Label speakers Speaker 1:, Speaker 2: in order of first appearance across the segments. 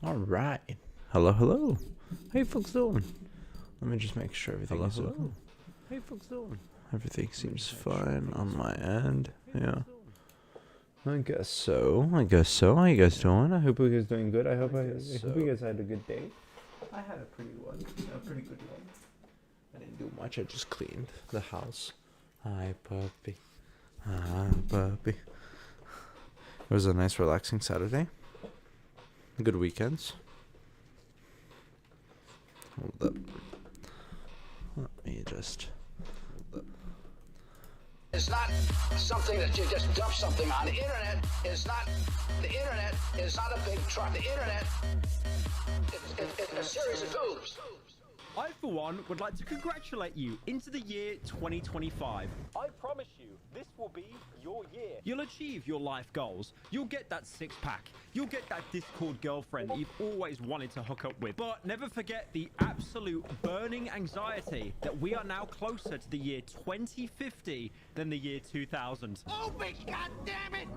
Speaker 1: All right. Hello, hello. How you folks doing? Let me just make sure everything is okay. How you folks doing? Everything seems fine on my end. Yeah. I guess so. How you guys doing? I hope you guys doing good. I hope you guys had a good day. I had a pretty good one. I didn't do much. I just cleaned the house. Hi, puppy. Hi, puppy. It was a nice, relaxing Saturday. Good weekends. Hold up. Let me just.
Speaker 2: It's not something that you just dump something on. The internet is not a big truck. The internet is a series of tubes.
Speaker 3: I, for one, would like to congratulate you into the year 2025. I promise you, this will be your year. You'll achieve your life goals. You'll get that six-pack. You'll get that Discord girlfriend that you've always wanted to hook up with. But never forget the absolute burning anxiety that we are now closer to the year 2050 than the year 2000.
Speaker 2: Oh, my God damn it!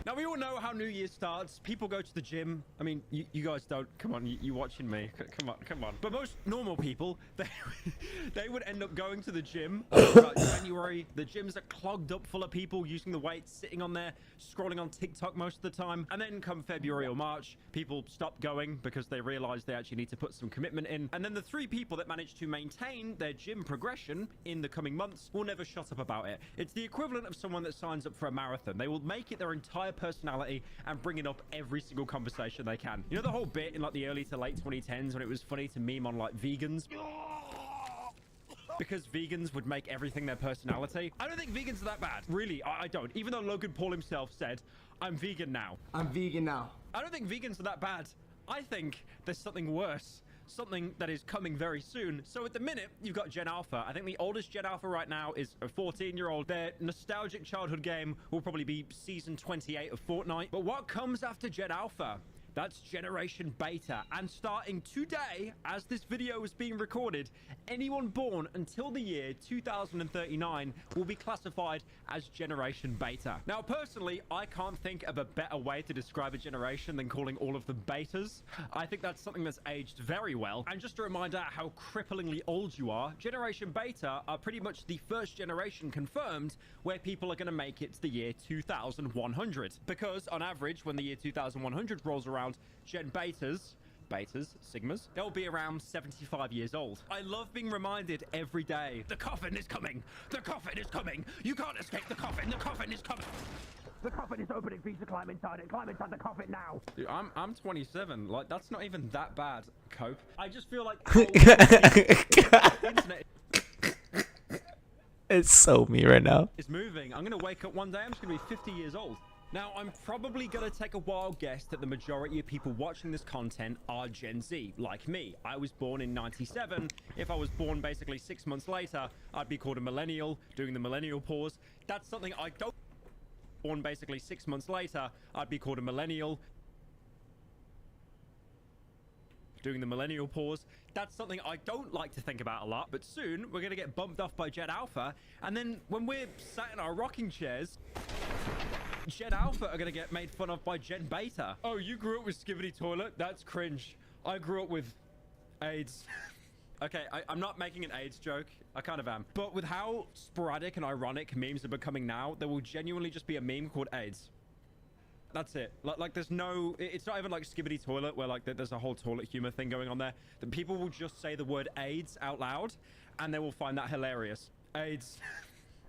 Speaker 3: Now, we all know how New Year starts. People go to the gym. I mean, you guys don't. Come on, you watching me. Come on. But most normal people, they would end up going to the gym about January. The gyms are clogged up full of people using the weights, sitting on there, scrolling on TikTok most of the time. And then come February or March, people stop going because they realize they actually need to put some commitment in. And then the three people that manage to maintain their gym progression in the coming months will never shut up about it. It's the equivalent of someone that signs up for a marathon. They will make it their entire personality and bring it up every single conversation they can. You know the whole bit in like the early to late 2010s when it was funny to meme on like vegans? Because vegans would make everything their personality. I don't think vegans are that bad. Really, I don't. Even though Logan Paul himself said, I'm vegan now.
Speaker 4: I'm vegan now.
Speaker 3: I don't think vegans are that bad. I think there's something worse. Something that is coming very soon. So at the minute, you've got Gen Alpha. I think the oldest Gen Alpha right now is a 14-year-old. Their nostalgic childhood game will probably be season 28 of Fortnite. But what comes after Gen Alpha? That's Generation Beta. And starting today, as this video is being recorded, anyone born until the year 2039 will be classified as Generation Beta. Now, personally, I can't think of a better way to describe a generation than calling all of them betas. I think that's something that's aged very well. And just a reminder how cripplingly old you are, Generation Beta are pretty much the first generation confirmed where people are going to make it to the year 2100. Because on average, when the year 2100 rolls around, Gen Betas, Sigmas, they'll be around 75 years old. I love being reminded every day, the coffin is coming, the coffin is coming, you can't escape the coffin is coming. The coffin is opening for you to climb inside it, climb inside the coffin now. Dude, I'm 27, like that's not even that bad, Cope. I just feel like internet
Speaker 1: It's so me right now.
Speaker 3: is moving. I'm gonna wake up one day, I'm just gonna be 50 years old. Now, I'm probably going to take a wild guess that the majority of people watching this content are Gen Z, like me. I was born in 97. If I was born basically 6 months later, I'd be called a millennial, doing the millennial pause. That's something I don't... Born basically 6 months later, I'd be called a millennial, doing the millennial pause. That's something I don't like to think about a lot, but soon we're going to get bumped off by Gen Alpha, and then when we're sat in our rocking chairs, Gen Alpha are going to get made fun of by Gen Beta. Oh, you grew up with Skibidi Toilet? That's cringe. I grew up with AIDS. Okay, I'm not making an AIDS joke. I kind of am. But with how sporadic and ironic memes are becoming now, there will genuinely just be a meme called AIDS. That's it. Like there's no... It's not even like Skibidi Toilet, where like there's a whole toilet humor thing going on there. That people will just say the word AIDS out loud, and they will find that hilarious. AIDS.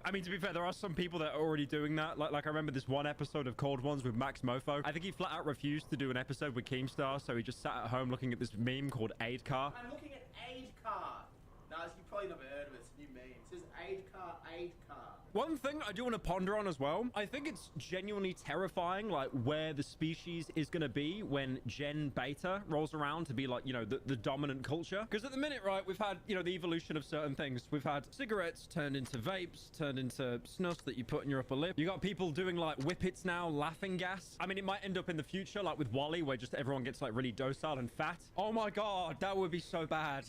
Speaker 3: I mean, to be fair, there are some people that are already doing that. Like I remember this one episode of Cold Ones with Max Mofo. I think he flat out refused to do an episode with Keemstar, so he just sat at home looking at this meme called Aid Car.
Speaker 4: I'm looking at Aid Car. No, you probably never heard of it. It's a new meme. It says Aid Car, Aid Car.
Speaker 3: One thing I do want to ponder on as well, I think it's genuinely terrifying, like, where the species is going to be when Gen Beta rolls around to be, like, you know, the dominant culture. Because at the minute, right, we've had, you know, the evolution of certain things. We've had cigarettes turned into vapes, turned into snus that you put in your upper lip. You got people doing, like, whippets now, laughing gas. I mean, it might end up in the future, like with Wally, where just everyone gets, like, really docile and fat. Oh my god, that would be so bad.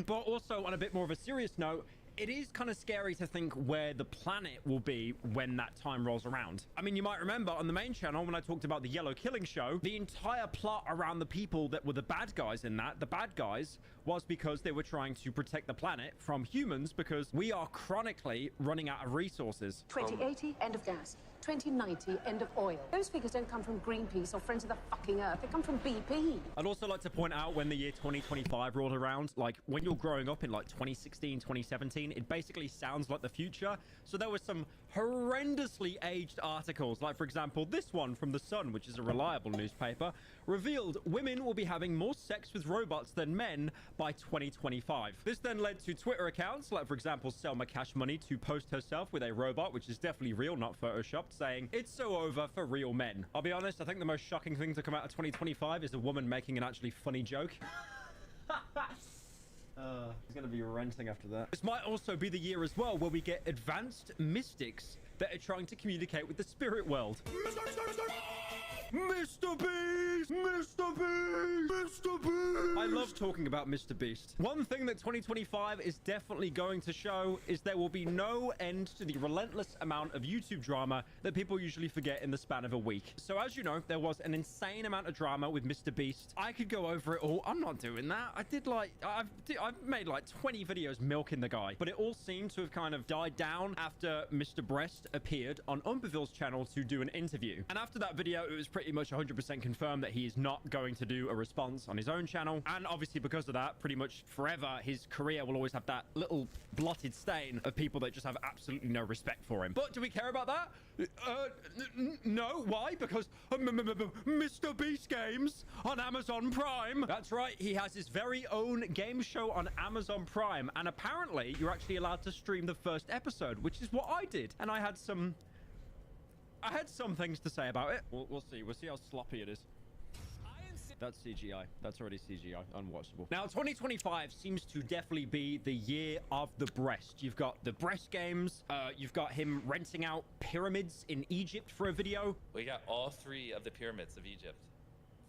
Speaker 3: But also, on a bit more of a serious note, it is kind of scary to think where the planet will be when that time rolls around. I mean, you might remember on the main channel when I talked about the Yellow Killing Show, the entire plot around the people that were the bad guys in that, the bad guys, was because they were trying to protect the planet from humans because we are chronically running out of resources.
Speaker 5: 2080, end of gas. 2090, end of oil. Those figures don't come from Greenpeace or Friends of the fucking Earth. They come from BP.
Speaker 3: I'd also like to point out when the year 2025 rolled around, like when you're growing up in like 2016, 2017, it basically sounds like the future. So there were some horrendously aged articles, like for example, this one from The Sun, which is a reliable newspaper, revealed women will be having more sex with robots than men by 2025. This then led to Twitter accounts, like for example, Selma Cash Money, to post herself with a robot, which is definitely real, not photoshopped, saying, "It's so over for real men." I'll be honest, I think the most shocking thing to come out of 2025 is a woman making an actually funny joke. He's gonna be renting after that. This might also be the year as well where we get advanced mystics that are trying to communicate with the spirit world. Mr. Beast! Mr. Beast! Mr. Beast! I love talking about Mr. Beast. One thing that 2025 is definitely going to show is there will be no end to the relentless amount of YouTube drama that people usually forget in the span of a week. So as you know, there was an insane amount of drama with Mr. Beast. I could go over it all. I'm not doing that. I did like, I've made like 20 videos milking the guy, but it all seemed to have kind of died down after Mr. Breast appeared on Umperville's channel to do an interview. And after that video, it was pretty much 100% confirmed that he is not going to do a response on his own channel. And obviously because of that, pretty much forever, his career will always have that little blotted stain of people that just have absolutely no respect for him. But do we care about that? No. Why? Because Mr. Beast Games on Amazon Prime. That's right. He has his very own game show on Amazon Prime. And apparently you're actually allowed to stream the first episode, which is what I did. And I had some things to say about it. We'll see. We'll see how sloppy it is. That's CGI. That's already CGI. Unwatchable. Now, 2025 seems to definitely be the year of the breast. You've got the breast games. You've got him renting out pyramids in Egypt for a video.
Speaker 6: We got all 3 of the pyramids of Egypt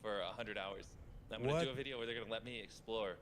Speaker 6: for 100 hours. I'm going to do a video where they're going to let me explore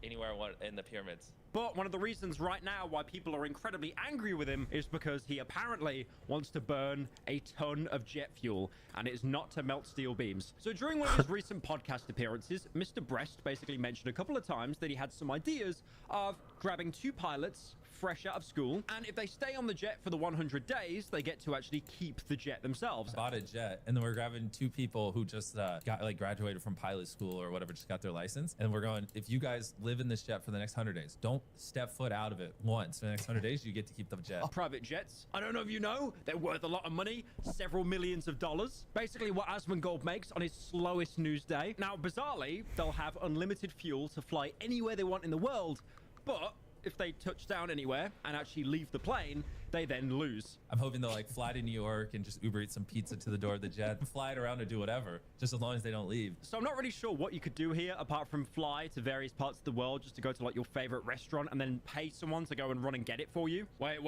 Speaker 6: anywhere I want in the pyramids.
Speaker 3: But one of the reasons right now why people are incredibly angry with him is because he apparently wants to burn a ton of jet fuel, and it is not to melt steel beams. So during one of his recent podcast appearances, Mr. Breast basically mentioned a couple of times that he had some ideas of grabbing 2 pilots fresh out of school, and if they stay on the jet for the 100 days, they get to actually keep the jet themselves.
Speaker 7: Bought a jet, and then we're grabbing 2 people who just got like graduated from pilot school or whatever, just got their license, and we're going, if you guys live in this jet for the next 100 days, don't step foot out of it once. For the next 100 days, you get to keep the jet.
Speaker 3: Private jets, I don't know if you know, they're worth a lot of money, several millions of dollars. Basically what Asmongold makes on his slowest news day. Now, bizarrely, they'll have unlimited fuel to fly anywhere they want in the world, but if they touch down anywhere and actually leave the plane, they then lose.
Speaker 7: I'm hoping they'll like fly to New York and just Uber eat some pizza to the door of the jet, fly it around or do whatever, just as long as they don't leave.
Speaker 3: So I'm not really sure what you could do here apart from fly to various parts of the world just to go to like your favorite restaurant and then pay someone to go and run and get it for you. Wait,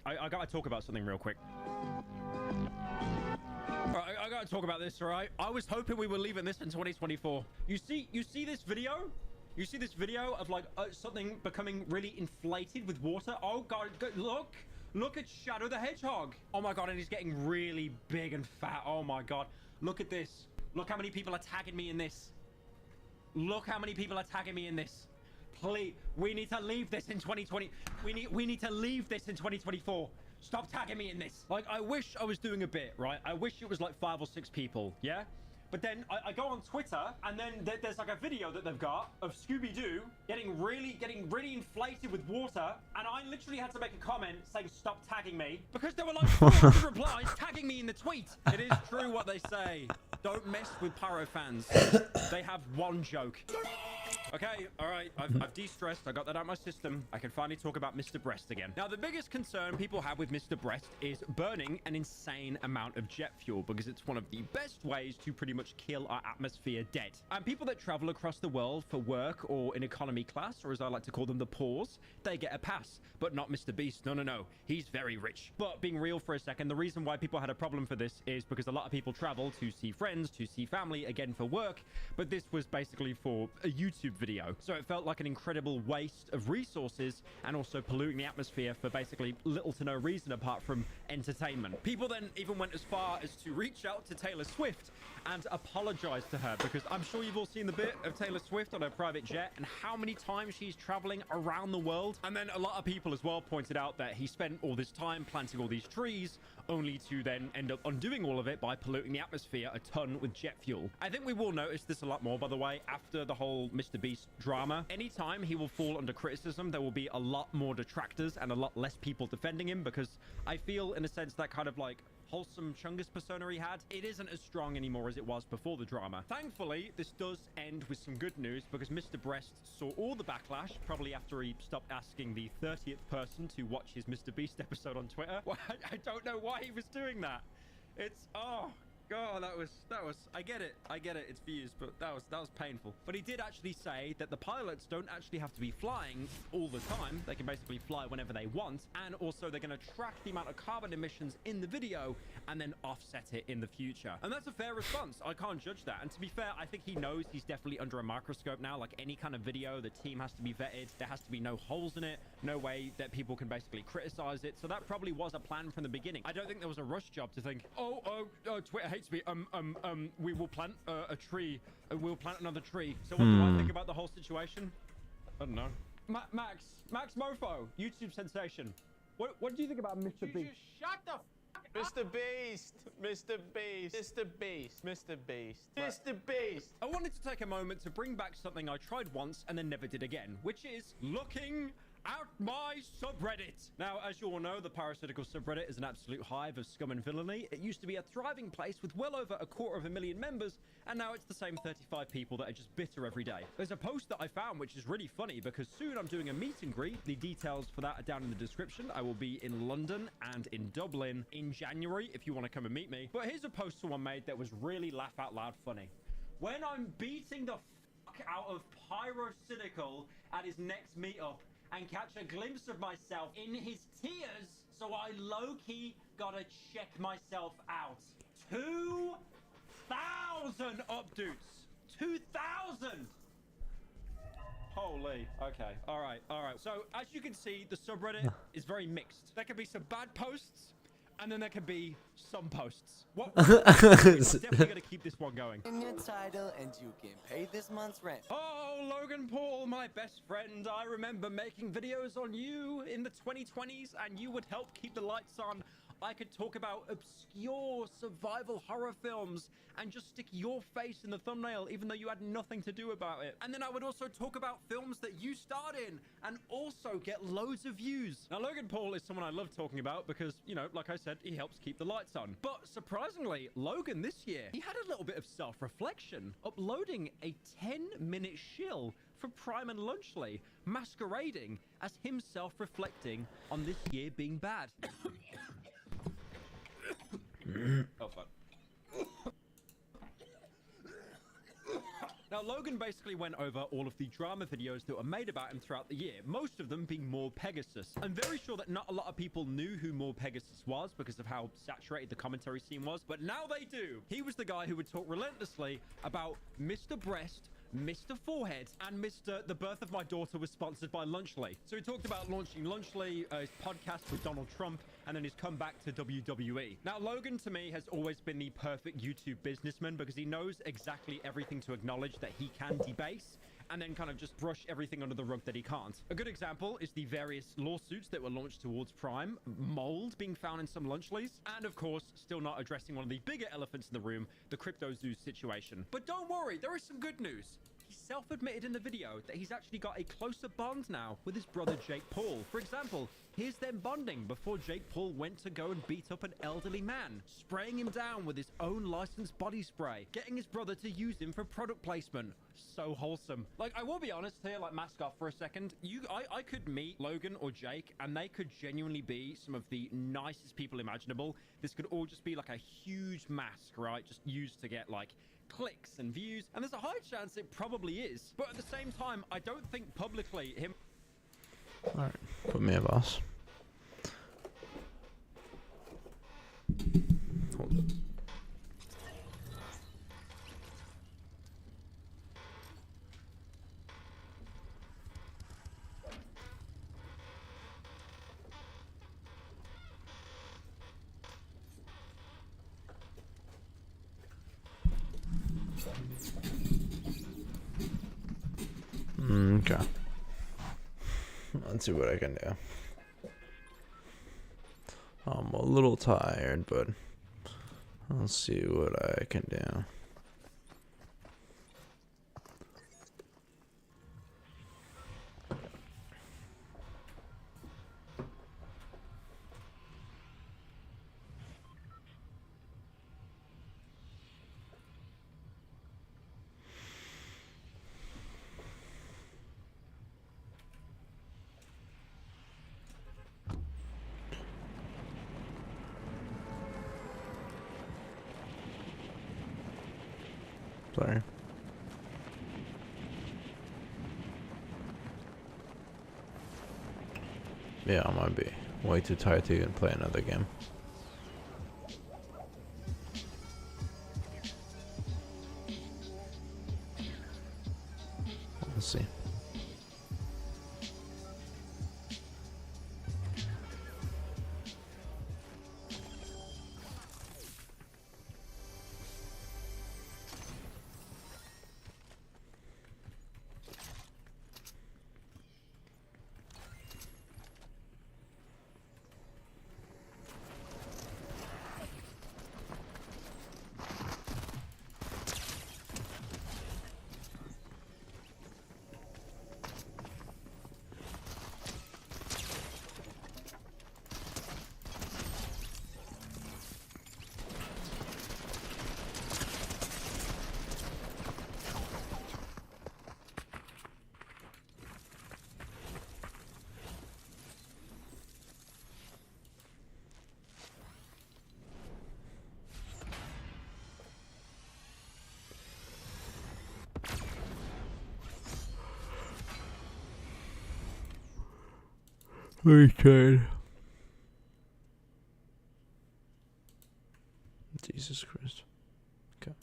Speaker 3: I gotta talk about something real quick. All right, I gotta talk about this, all right? I was hoping we were leaving this in 2024. You see this video? You see this video of like something becoming really inflated with water? Oh God, look at Shadow the Hedgehog. Oh my God, and he's getting really big and fat. Oh my God, look at this. Look how many people are tagging me in this. Look how many people are tagging me in this. Please, we need to leave this in 2020. We need to leave this in 2024. Stop tagging me in this. Like, I wish I was doing a bit, right? I wish it was like 5 or 6 people, yeah? But then I go on Twitter, and then there's like a video that they've got of Scooby-Doo getting really inflated with water, and I literally had to make a comment saying stop tagging me because there were like 400 replies tagging me in the tweet. It is true what they say. Don't mess with Pyro fans. They have one joke. Okay, all right, I've de-stressed. I got that out of my system. I can finally talk about Mr. Breast again. Now, the biggest concern people have with Mr. Breast is burning an insane amount of jet fuel because it's one of the best ways to pretty much kill our atmosphere dead. And people that travel across the world for work or in economy class, or as I like to call them, the poors, they get a pass, but not Mr. Beast. No. He's very rich. But being real for a second, the reason why people had a problem for this is because a lot of people travel to see friends, to see family, again for work, but this was basically for a YouTube video. So it felt like an incredible waste of resources and also polluting the atmosphere for basically little to no reason apart from entertainment. People then even went as far as to reach out to Taylor Swift and apologize to her because I'm sure you've all seen the bit of Taylor Swift on her private jet and how many times she's traveling around the world. And then a lot of people as well pointed out that he spent all this time planting all these trees only to then end up undoing all of it by polluting the atmosphere a ton with jet fuel. I think we will notice this a lot more, by the way, after the whole Mr. Beast drama. Anytime he will fall under criticism, there will be a lot more detractors and a lot less people defending him because I feel in a sense that kind of like wholesome Chungus persona he had, it isn't as strong anymore as it was before the drama. Thankfully, this does end with some good news because Mr. Breast saw all the backlash, probably after he stopped asking the 30th person to watch his Mr. Beast episode on Twitter. Well, I don't know why he was doing that. It's, oh God, that was, I get it, it's views, but that was painful. But he did actually say that the pilots don't actually have to be flying all the time. They can basically fly whenever they want. And also they're going to track the amount of carbon emissions in the video and then offset it in the future. And that's a fair response. I can't judge that. And to be fair, I think he knows he's definitely under a microscope now. Like any kind of video, the team has to be vetted. There has to be no holes in it, no way that people can basically criticize it. So that probably was a plan from the beginning. I don't think there was a rush job to think, oh, Twitter hates me. We will plant a tree. We'll plant another tree. So what do I think about the whole situation? I don't know. Max Mofo, YouTube sensation. What do you think about Mr. Beast?
Speaker 4: Just shut the Mr. Beast, Mr. Beast, Mr. Beast, Mr. Beast, Mr. Beast.
Speaker 3: I wanted to take a moment to bring back something I tried once and then never did again, which is looking at my subreddit. Now, as you all know, the parasitical subreddit is an absolute hive of scum and villainy. It used to be a thriving place with well over 250,000 members, and now it's the same 35 people that are just bitter every day. There's a post that I found which is really funny because soon I'm doing a meet and greet. The details for that are down in the description. I will be in London and in Dublin in January if you want to come and meet me. But here's a post someone made that was really laugh out loud funny. When I'm beating the fuck out of Pyrocynical at his next meetup, and catch a glimpse of myself in his tears, so I low-key gotta check myself out. 2,000 updates. 2,000! Holy. Okay. All right. So, as you can see, the subreddit is very mixed. There can be some bad posts, and then there can be some posts. What? Definitely gonna keep this one going.
Speaker 8: In your title, and you can pay this month's rent.
Speaker 3: Oh, Logan Paul, my best friend. I remember making videos on you in the 2020s, and you would help keep the lights on. I could talk about obscure survival horror films and just stick your face in the thumbnail, even though you had nothing to do about it. And then I would also talk about films that you starred in and also get loads of views. Now, Logan Paul is someone I love talking about because, you know, like I said, he helps keep the lights on. But surprisingly, Logan this year, he had a little bit of self-reflection, uploading a 10-minute shill for Prime and Lunchley, masquerading as himself reflecting on this year being bad. Oh, fuck. Now, Logan basically went over all of the drama videos that were made about him throughout the year, most of them being More Pegasus. I'm very sure that not a lot of people knew who More Pegasus was because of how saturated the commentary scene was, but now they do. He was the guy who would talk relentlessly about Mr. Breast, Mr. Forehead, and Mr. The Birth of My Daughter was sponsored by Lunchley. So he talked about launching Lunchley, his podcast with Donald Trump, and then his comeback to WWE. Now, Logan, to me, has always been the perfect YouTube businessman because he knows exactly everything to acknowledge that he can debase and then kind of just brush everything under the rug that he can't. A good example is the various lawsuits that were launched towards Prime, mold being found in some Lunchleys, and of course, still not addressing one of the bigger elephants in the room, the Crypto Zoo situation. But don't worry, there is some good news. He self-admitted in the video that he's actually got a closer bond now with his brother Jake Paul. For example, here's them bonding before Jake Paul went to go and beat up an elderly man, spraying him down with his own licensed body spray, getting his brother to use him for product placement. So wholesome. Like, I will be honest here, like, mask off for a second. I could meet Logan or Jake, and they could genuinely be some of the nicest people imaginable. This could all just be like a huge mask, right? Just used to get, like, clicks and views, and there's a high chance it probably is, but at the same time, I don't think publicly him.
Speaker 1: All right, put me a boss. Hold up. Okay. Let's see what I can do. I'm a little tired, but I'll see what I can do. Sorry. Yeah, I might be way too tired to even play another game. Let's see. Okay. Jesus Christ. Okay.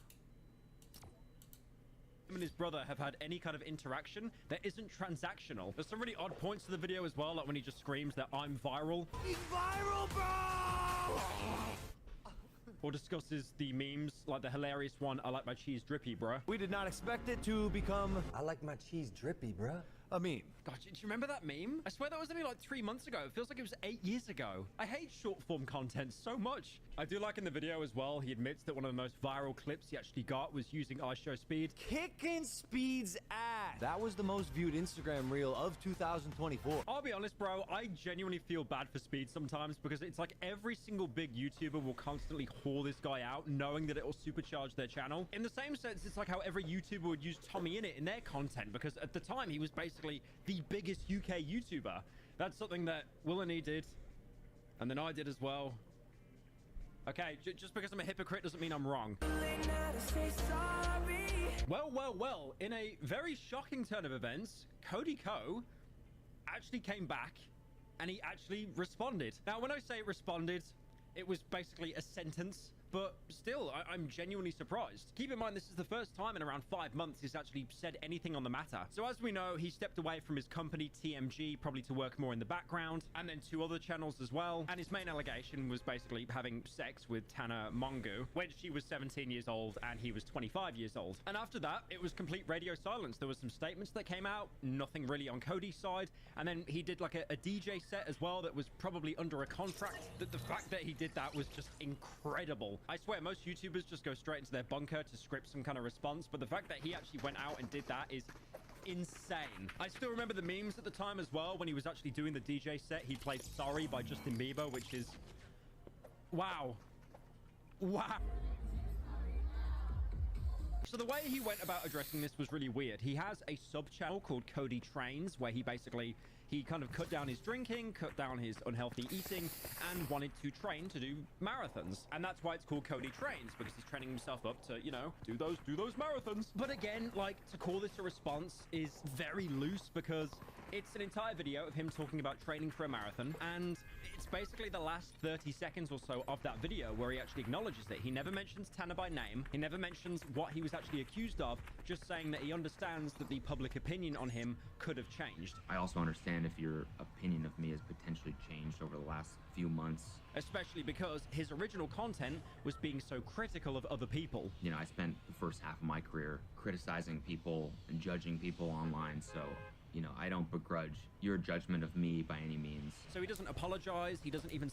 Speaker 3: Him and his brother have had any kind of interaction that isn't transactional. There's some really odd points to the video as well, like when he just screams that I'm viral. He's viral, bro! Or discusses the memes, like the hilarious one, I like my cheese drippy, bruh.
Speaker 8: We did not expect it to become I like my cheese drippy, bruh.
Speaker 9: A meme.
Speaker 3: God, do you remember that meme? I swear that was only like 3 months ago. It feels like it was 8 years ago. I hate short form content so much. I do like in the video as well, he admits that one of the most viral clips he actually got was using I Show Speed.
Speaker 9: Kicking Speed's ass. That was the most viewed Instagram reel of 2024.
Speaker 3: I'll be honest, bro. I genuinely feel bad for Speed sometimes because it's like every single big YouTuber will constantly haul this guy out knowing that it will supercharge their channel. In the same sense, it's like how every YouTuber would use Tommy Innit in their content because at the time he was basically the biggest UK YouTuber. That's something that Will and E did, and then I did as well. Okay, just because I'm a hypocrite doesn't mean I'm wrong. Well, in a very shocking turn of events, Cody Ko actually came back and he actually responded. Now, when I say responded, it was basically a sentence, but still, I'm genuinely surprised. Keep in mind, this is the first time in around 5 months he's actually said anything on the matter. So as we know, he stepped away from his company, TMG, probably to work more in the background, and then 2 other channels as well. And his main allegation was basically having sex with Tana Mongu when she was 17 years old and he was 25 years old. And after that, it was complete radio silence. There was some statements that came out, nothing really on Cody's side. And then he did like a DJ set as well that was probably under a contract. The fact that he did that was just incredible. I swear most YouTubers just go straight into their bunker to script some kind of response, but the fact that he actually went out and did that is insane. I still remember the memes at the time as well. When he was actually doing the DJ set, he played Sorry by Justin Bieber, which is wow. So the way he went about addressing this was really weird. He has a sub channel called Cody Trains where he kind of cut down his drinking, cut down his unhealthy eating, and wanted to train to do marathons. And that's why it's called Cody Trains, because he's training himself up to, you know, do those marathons. But again, like, to call this a response is very loose because it's an entire video of him talking about training for a marathon, and it's basically the last 30 seconds or so of that video where he actually acknowledges it. He never mentions Tana by name. He never mentions what he was actually accused of, just saying that he understands that the public opinion on him could have changed.
Speaker 10: I also understand if your opinion of me has potentially changed over the last few months.
Speaker 3: Especially because his original content was being so critical of other people.
Speaker 10: You know, I spent the first half of my career criticizing people and judging people online, so you know, I don't begrudge your judgment of me by any means.
Speaker 3: So he doesn't apologize, he doesn't even...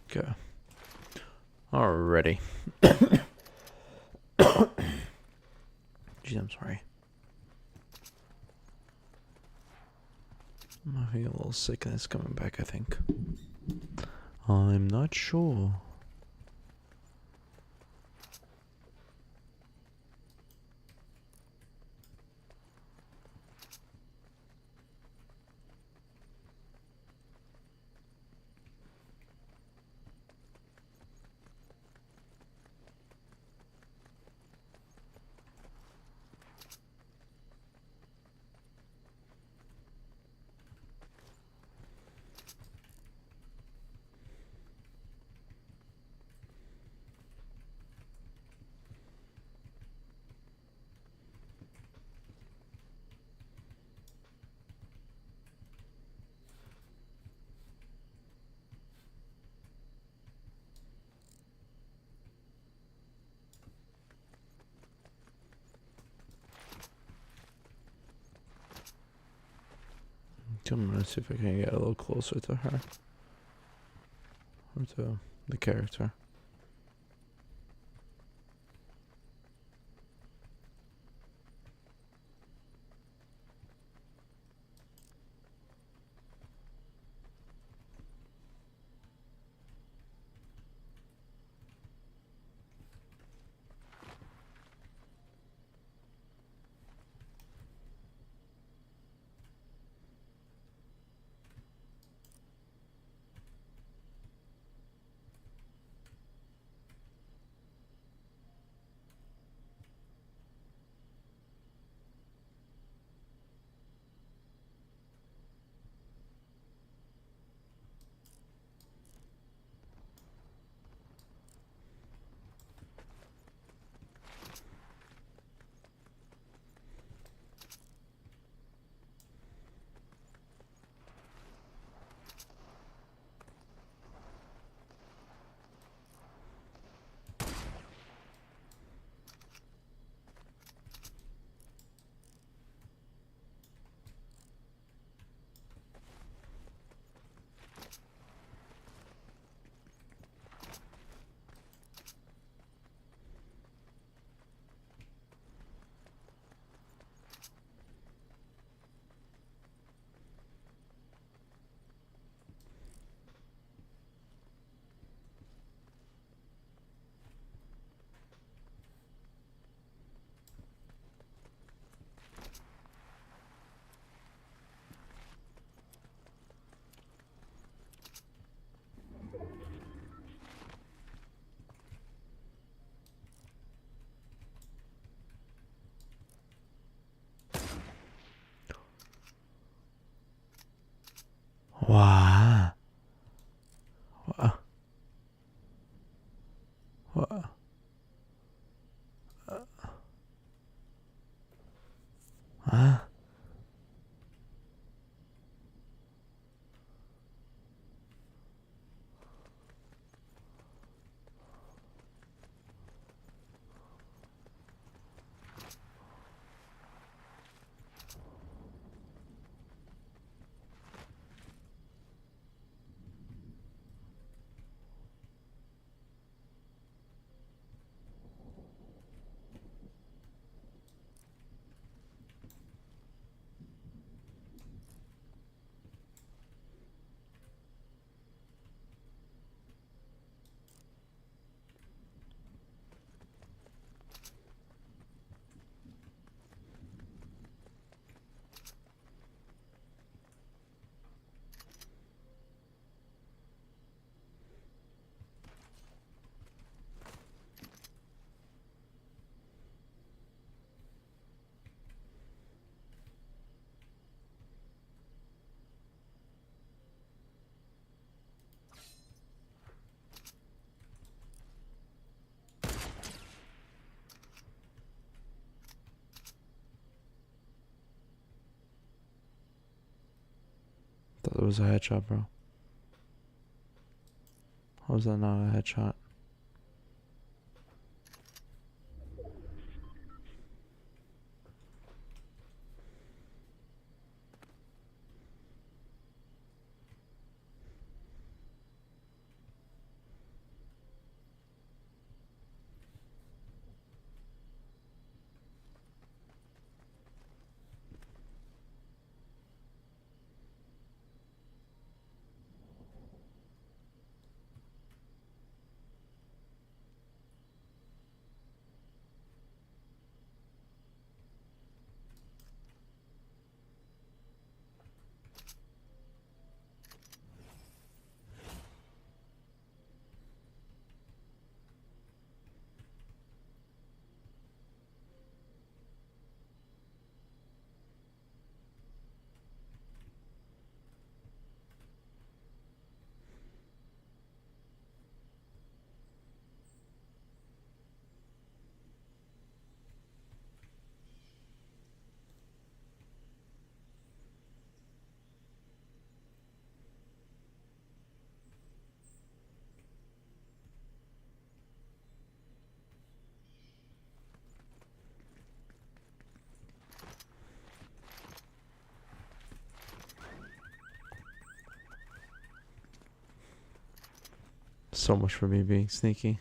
Speaker 1: Okay. Alrighty. Jeez, I'm sorry. I'm having a little sickness coming back, I think. I'm not sure. I'm gonna see if I can get a little closer to her. Or to the character. Wow. Wow. Wow. Huh? Thought it was a headshot, bro. How was that not a headshot? so much for me being sneaky.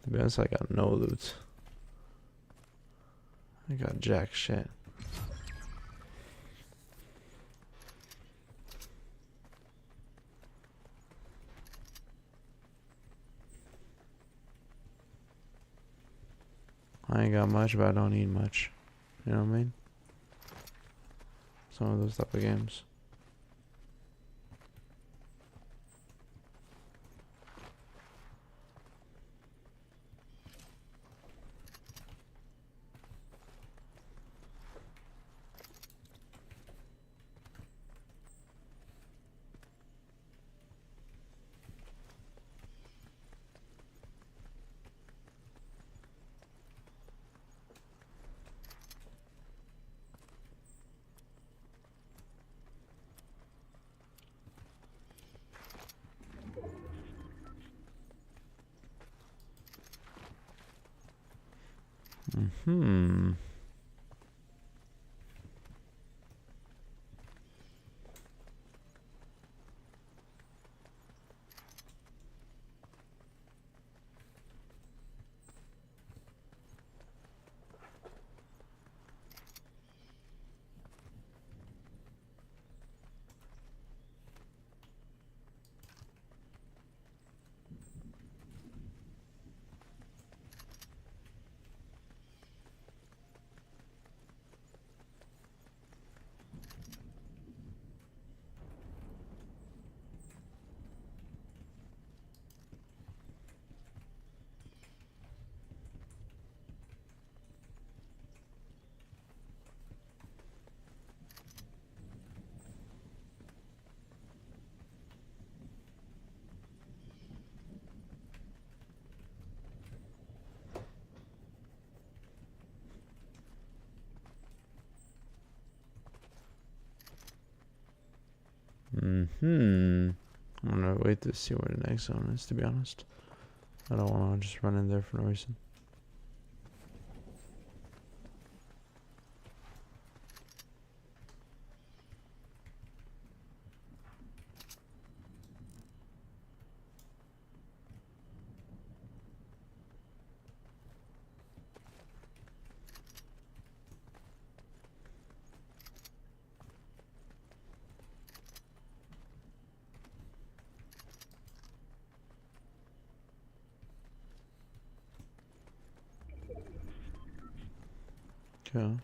Speaker 1: To be honest, I got no loot. I got jack shit. I ain't got much, but I don't need much. You know what I mean? Some of those type of games. Hmm. I'm gonna wait to see where the next zone is, to be honest. I don't wanna just run in there for no reason. Okay.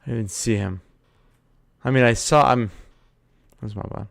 Speaker 1: I didn't see him. I mean, I saw him. That's my bad.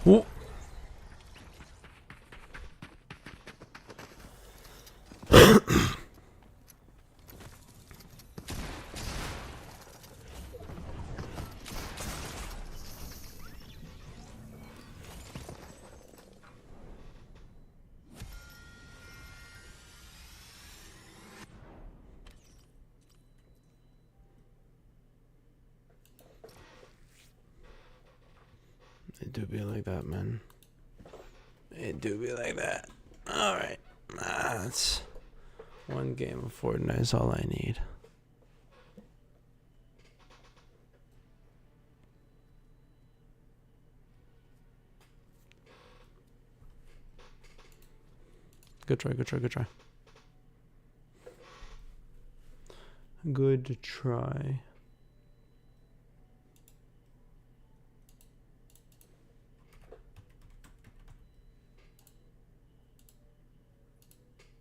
Speaker 1: Ooh. It do be like that, man. It do be like that. Alright. That's one game of Fortnite is all I need. Good try, good try, good try. Good try.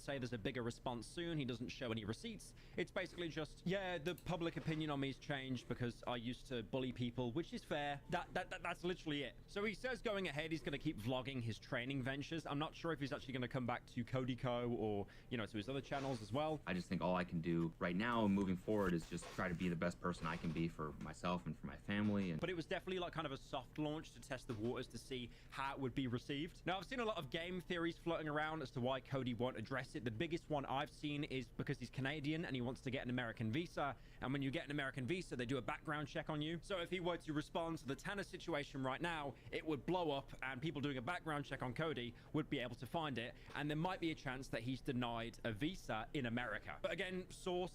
Speaker 3: say there's a bigger response soon. He doesn't show any receipts. It's basically just, yeah, the public opinion on me's changed because I used to bully people, which is fair. That's literally it. So he says going ahead, he's going to keep vlogging his training ventures. I'm not sure if he's actually going to come back to Cody Co or, you know, to his other channels as well.
Speaker 10: I just think all I can do right now and moving forward is just try to be the best person I can be for myself and for my family.
Speaker 3: But it was definitely like kind of a soft launch to test the waters to see how it would be received. Now, I've seen a lot of game theories floating around as to why Cody won't address it. The biggest one I've seen is because he's Canadian and he wants to get an American visa. And when you get an American visa, they do a background check on you. So if he were to respond to the Tanner situation right now, it would blow up and people doing a background check on Cody would be able to find it. And there might be a chance that he's denied a visa in America. But again, source,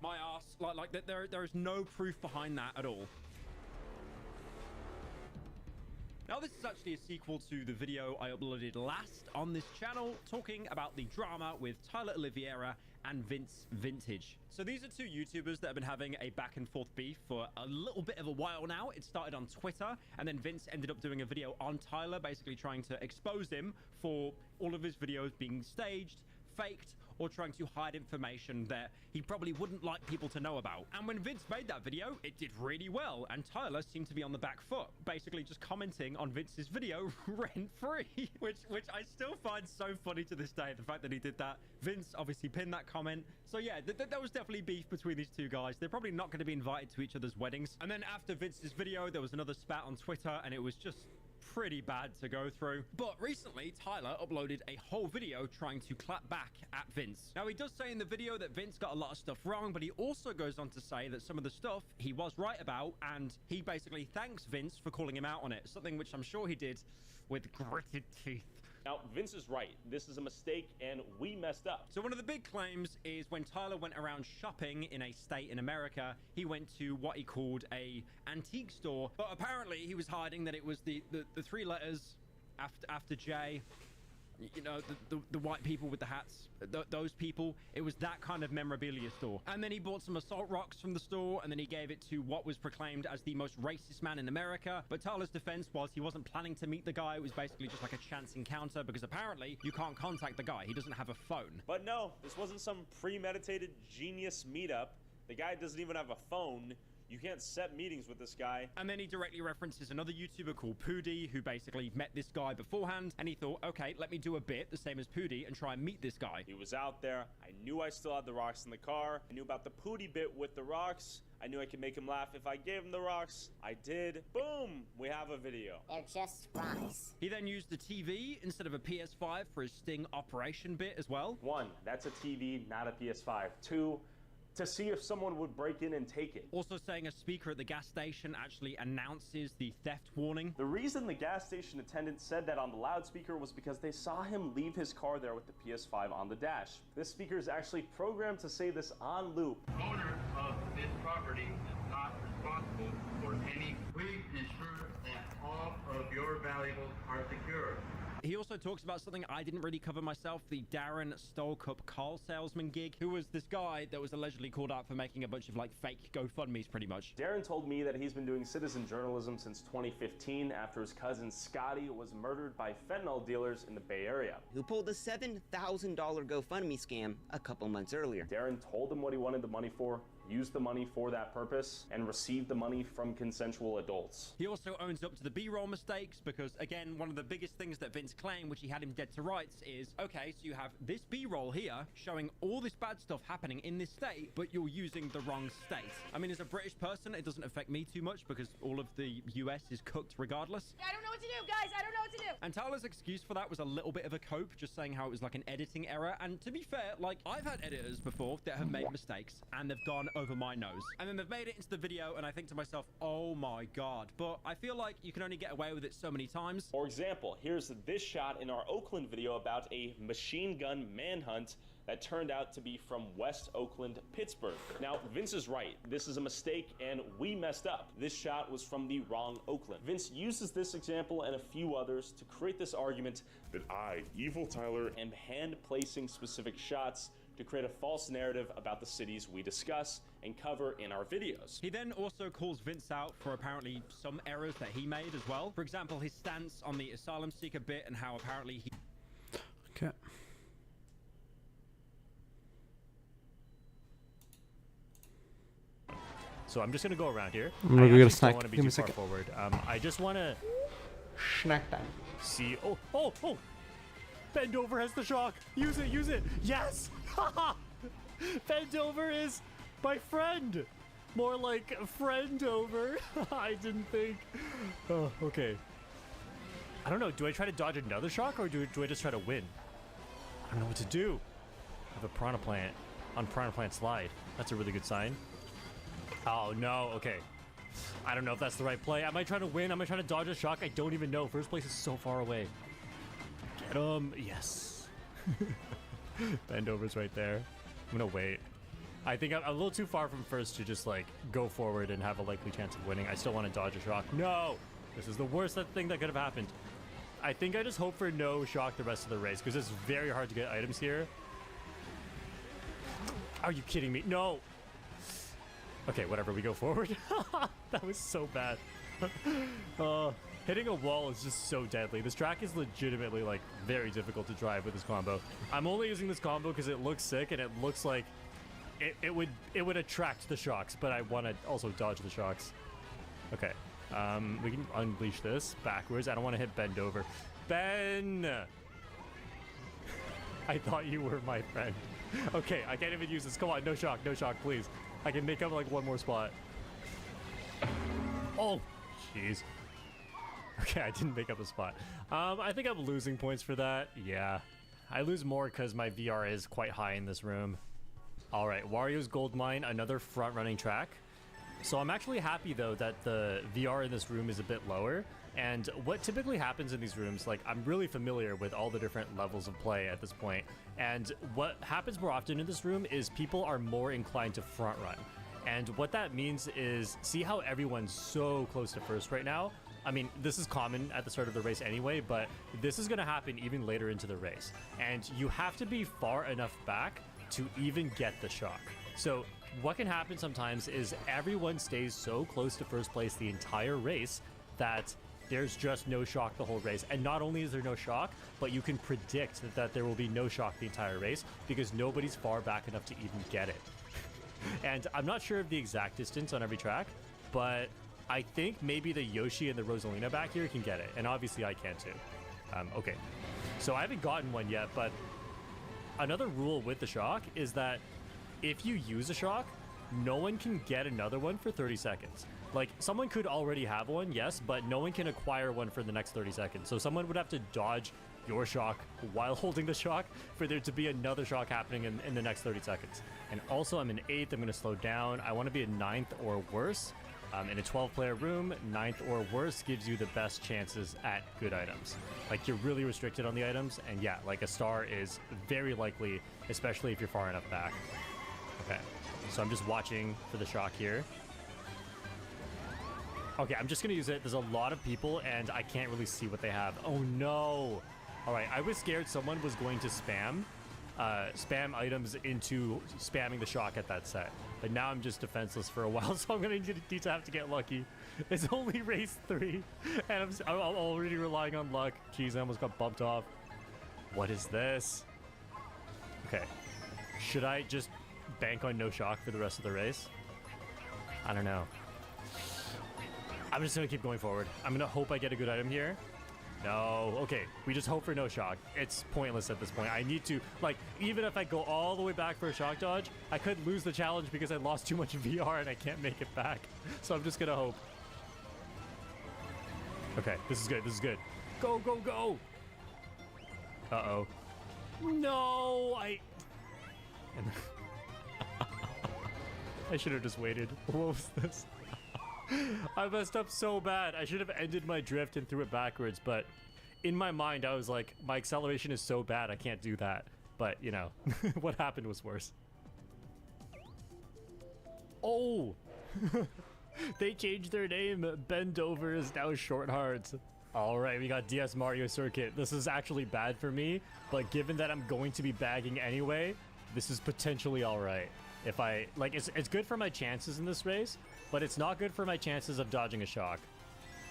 Speaker 3: my ass, like that there is no proof behind that at all. Now, this is actually a sequel to the video I uploaded last on this channel talking about the drama with Tyler Oliveira and Vince Vintage. So these are two YouTubers that have been having a back and forth beef for a little bit of a while now. It started on Twitter, and then Vince ended up doing a video on Tyler, basically trying to expose him for all of his videos being staged, faked, or trying to hide information that he probably wouldn't like people to know about. And when Vince made that video, it did really well, and Tyler seemed to be on the back foot, basically just commenting on Vince's video rent-free, which I still find so funny to this day, the fact that he did that. Vince obviously pinned that comment. So yeah, there was definitely beef between these two guys. They're probably not going to be invited to each other's weddings. And then after Vince's video, there was another spat on Twitter, and it was just pretty bad to go through. But recently, Tyler uploaded a whole video trying to clap back at Vince. Now, he does say in the video that Vince got a lot of stuff wrong, but he also goes on to say that some of the stuff he was right about, and he basically thanks Vince for calling him out on it, something which I'm sure he did with gritted teeth.
Speaker 11: Now, Vince is right. This is a mistake, and we messed up.
Speaker 3: So one of the big claims is when Tyler went around shopping in a state in America, he went to what he called a antique store, but apparently he was hiding that it was the three letters after J. You know, the white people with the hats, those people. It was that kind of memorabilia store. And then he bought some assault rocks from the store, and then he gave it to what was proclaimed as the most racist man in America. But Tyler's defense was he wasn't planning to meet the guy. It was basically just like a chance encounter, because apparently you can't contact the guy. He doesn't have a phone.
Speaker 11: But no, this wasn't some premeditated genius meetup. The guy doesn't even have a phone. You can't set meetings with this guy.
Speaker 3: And then he directly references another YouTuber called Pooty, who basically met this guy beforehand. And he thought, okay, let me do a bit the same as Pooty and try and meet this guy.
Speaker 11: He was out there. I knew I still had the rocks in the car. I knew about the Pooty bit with the rocks. I knew I could make him laugh if I gave him the rocks. I did. Boom! We have a video.
Speaker 12: They're just rocks.
Speaker 3: He then used the TV instead of a PS5 for his sting operation bit as well.
Speaker 11: 1, that's a TV, not a PS5. 2, to see if someone would break in and take it.
Speaker 3: Also saying a speaker at the gas station actually announces the theft warning.
Speaker 11: The reason the gas station attendant said that on the loudspeaker was because they saw him leave his car there with the PS5 on the dash. This speaker is actually programmed to say this on loop.
Speaker 13: Owner of this property is not responsible for any. Please ensure that all of your valuables are secure.
Speaker 3: He also talks about something I didn't really cover myself, the Darren Stolkup car salesman gig, who was this guy that was allegedly called out for making a bunch of like fake GoFundMes pretty much.
Speaker 11: Darren told me that he's been doing citizen journalism since 2015 after his cousin Scotty was murdered by fentanyl dealers in the Bay Area.
Speaker 14: Who pulled a $7,000 GoFundMe scam a couple months earlier.
Speaker 11: Darren told him what he wanted the money for, used the money for that purpose, and received the money from consensual adults.
Speaker 3: He also owns up to the B-roll mistakes because, again, one of the biggest things that Vince claimed, which he had him dead to rights, is, okay, so you have this B-roll here showing all this bad stuff happening in this state, but you're using the wrong state. I mean, as a British person, it doesn't affect me too much because all of the US is cooked regardless.
Speaker 12: I don't know what to do, guys. I don't know what to do.
Speaker 3: And Tyler's excuse for that was a little bit of a cope, just saying how it was like an editing error. And to be fair, like, I've had editors before that have made mistakes and they've gone over my nose. And then they've made it into the video and I think to myself, oh my God. But I feel like you can only get away with it so many times.
Speaker 11: For example, here's this shot in our Oakland video about a machine gun manhunt that turned out to be from West Oakland, Pittsburgh. Now, Vince is right. This is a mistake and we messed up. This shot was from the wrong Oakland. Vince uses this example and a few others to create this argument that I, Evil Tyler, am hand placing specific shots to create a false narrative about the cities we discuss and cover in our videos.
Speaker 3: He then also calls Vince out for apparently some errors that he made as well. For example, his stance on the asylum seeker bit and how apparently he...
Speaker 1: Okay.
Speaker 15: So I'm just gonna go around here.
Speaker 1: I'm gonna
Speaker 15: I
Speaker 1: go get a
Speaker 15: actually
Speaker 1: snack.
Speaker 15: don't want to be
Speaker 1: Give me
Speaker 15: too
Speaker 1: a
Speaker 15: far
Speaker 1: second.
Speaker 15: forward. I just want to
Speaker 1: Snack time.
Speaker 15: see. Oh! Bend over has the shock. Use it. Yes. Bend over is my friend. More like friend over. I didn't think. Oh, okay. I don't know. Do I try to dodge another shock or do I just try to win? I don't know what to do. I have a Piranha Plant on Piranha Plant slide. That's a really good sign. Oh, no. Okay. I don't know if that's the right play. Am I trying to win? Am I trying to dodge a shock? I don't even know. First place is so far away. Get him. Yes. Bend over's right there. I'm going to wait. I think I'm a little too far from first to just, like, go forward and have a likely chance of winning. I still want to dodge a shock. No! This is the worst thing that could have happened. I think I just hope for no shock the rest of the race, because it's very hard to get items here. Are you kidding me? No! Okay, whatever. We go forward. That was so bad. Hitting a wall is just so deadly. This track is legitimately, like, very difficult to drive with this combo. I'm only using this combo because it looks sick and it looks like it would attract the shocks, but I want to also dodge the shocks. Okay. We can unleash this backwards. I don't want to hit bend over. Ben! I thought you were my friend. Okay, I can't even use this. Come on, no shock, please. I can make up like one more spot. Oh, jeez. Okay, I didn't make up a spot. I think I'm losing points for that. Yeah. I lose more because my VR is quite high in this room. All right, Wario's Gold Mine, another front-running track. So I'm actually happy, though, that the VR in this room is a bit lower. And what typically happens in these rooms, like, I'm really familiar with all the different levels of play at this point. And what happens more often in this room is people are more inclined to front run. And what that means is, see how everyone's so close to first right now? I mean, this is common at the start of the race anyway, but this is going to happen even later into the race. And you have to be far enough back to even get the shock. So what can happen sometimes is everyone stays so close to first place the entire race that there's just no shock the whole race. And not only is there no shock, but you can predict that there will be no shock the entire race because nobody's far back enough to even get it. And I'm not sure of the exact distance on every track, but I think maybe the Yoshi and the Rosalina back here can get it. And obviously I can too. Okay, so I haven't gotten one yet, but another rule with the shock is that if you use a shock, no one can get another one for 30 seconds. Like, someone could already have one, yes, but no one can acquire one for the next 30 seconds. So someone would have to dodge your shock while holding the shock for there to be another shock happening in the next 30 seconds. And also, I'm in 8th. I'm going to slow down. I want to be in 9th or worse. In a 12-player room, 9th or worse gives you the best chances at good items. Like, you're really restricted on the items, and yeah, like a star is very likely, especially if you're far enough back. Okay, so I'm just watching for the shock here. Okay, I'm just gonna use it. There's a lot of people, and I can't really see what they have. Oh no! All right, I was scared someone was going to spam items into spamming the shock at that set. But now I'm just defenseless for a while, so I'm gonna need to have to get lucky. It's only race 3, and I'm already relying on luck. Jeez, I almost got bumped off. What is this? Okay, should I just bank on no shock for the rest of the race? I don't know. I'm just gonna keep going forward. I'm gonna hope I get a good item here. No, okay, we just hope for no shock. It's pointless at this point. I need to, like, even if I go all the way back for a shock dodge, I could lose the challenge because I lost too much VR and I can't make it back. So I'm just gonna hope. Okay, this is good, this is good. Go, go, go! Uh-oh. No, I should have just waited. What was this? I messed up so bad. I should have ended my drift and threw it backwards, but in my mind, I was like, my acceleration is so bad, I can't do that. But, you know, what happened was worse. Oh! They changed their name. Bend Over is now Short Hearts. All right, we got DS Mario Circuit. This is actually bad for me, but given that I'm going to be bagging anyway, this is potentially all right. If I, like, it's good for my chances in this race, but it's not good for my chances of dodging a shock.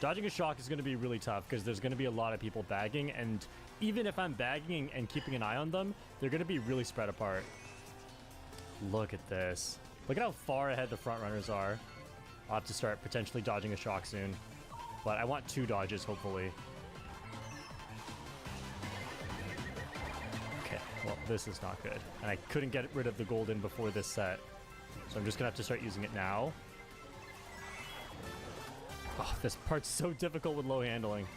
Speaker 15: Dodging a shock is going to be really tough because there's going to be a lot of people bagging, and even if I'm bagging and keeping an eye on them, they're going to be really spread apart. Look at this. Look at how far ahead the front runners are. I'll have to start potentially dodging a shock soon. But I want 2 dodges, hopefully. Okay, well, this is not good. And I couldn't get rid of the golden before this set. So I'm just gonna have to start using it now. Oh, this part's so difficult with low handling.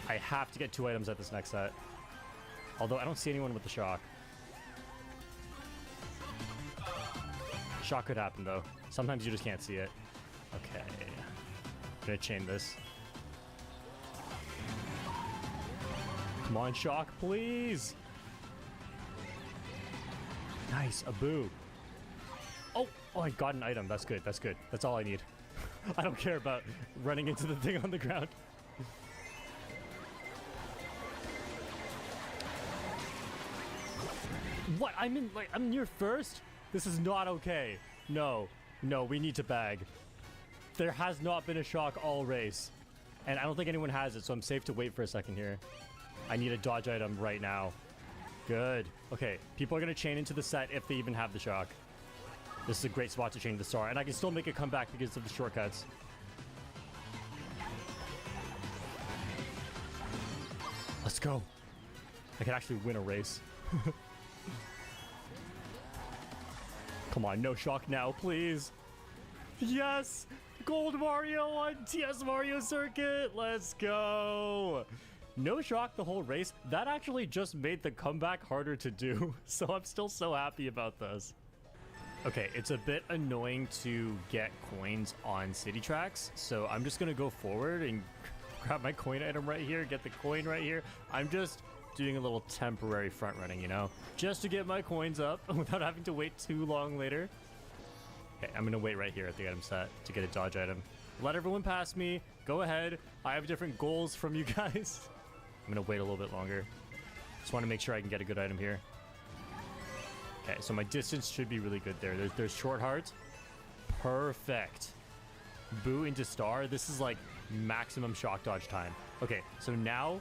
Speaker 15: I have to get 2 items at this next set. Although I don't see anyone with the shock. Shock could happen, though. Sometimes you just can't see it. Okay. I'm gonna chain this. Come on, shock, please! Nice, a boo. Oh, I got an item. That's good, that's good. That's all I need. I don't care about running into the thing on the ground. What? I'm near first? This is not okay. No, we need to bag. There has not been a shock all race. And I don't think anyone has it, so I'm safe to wait for a second here. I need a dodge item right now. Good. Okay, people are gonna chain into the set if they even have the shock. This is a great spot to chain the star, and I can still make a comeback because of the shortcuts. Let's go. I can actually win a race. Come on, no shock now, please. Yes! Gold Mario on TS Mario Circuit! Let's go! No shock the whole race. That actually just made the comeback harder to do. So I'm still so happy about this. Okay, it's a bit annoying to get coins on city tracks. So I'm just gonna go forward and grab my coin item right here, get the coin right here. I'm just doing a little temporary front running, you know, just to get my coins up without having to wait too long later. Okay, I'm gonna wait right here at the item set to get a dodge item. Let everyone pass me. Go ahead. I have different goals from you guys. I'm gonna wait a little bit longer. Just want to make sure I can get a good item here. Okay, so my distance should be really good there. There's short heart. Perfect. Boo into star. This is like maximum shock dodge time. Okay, so now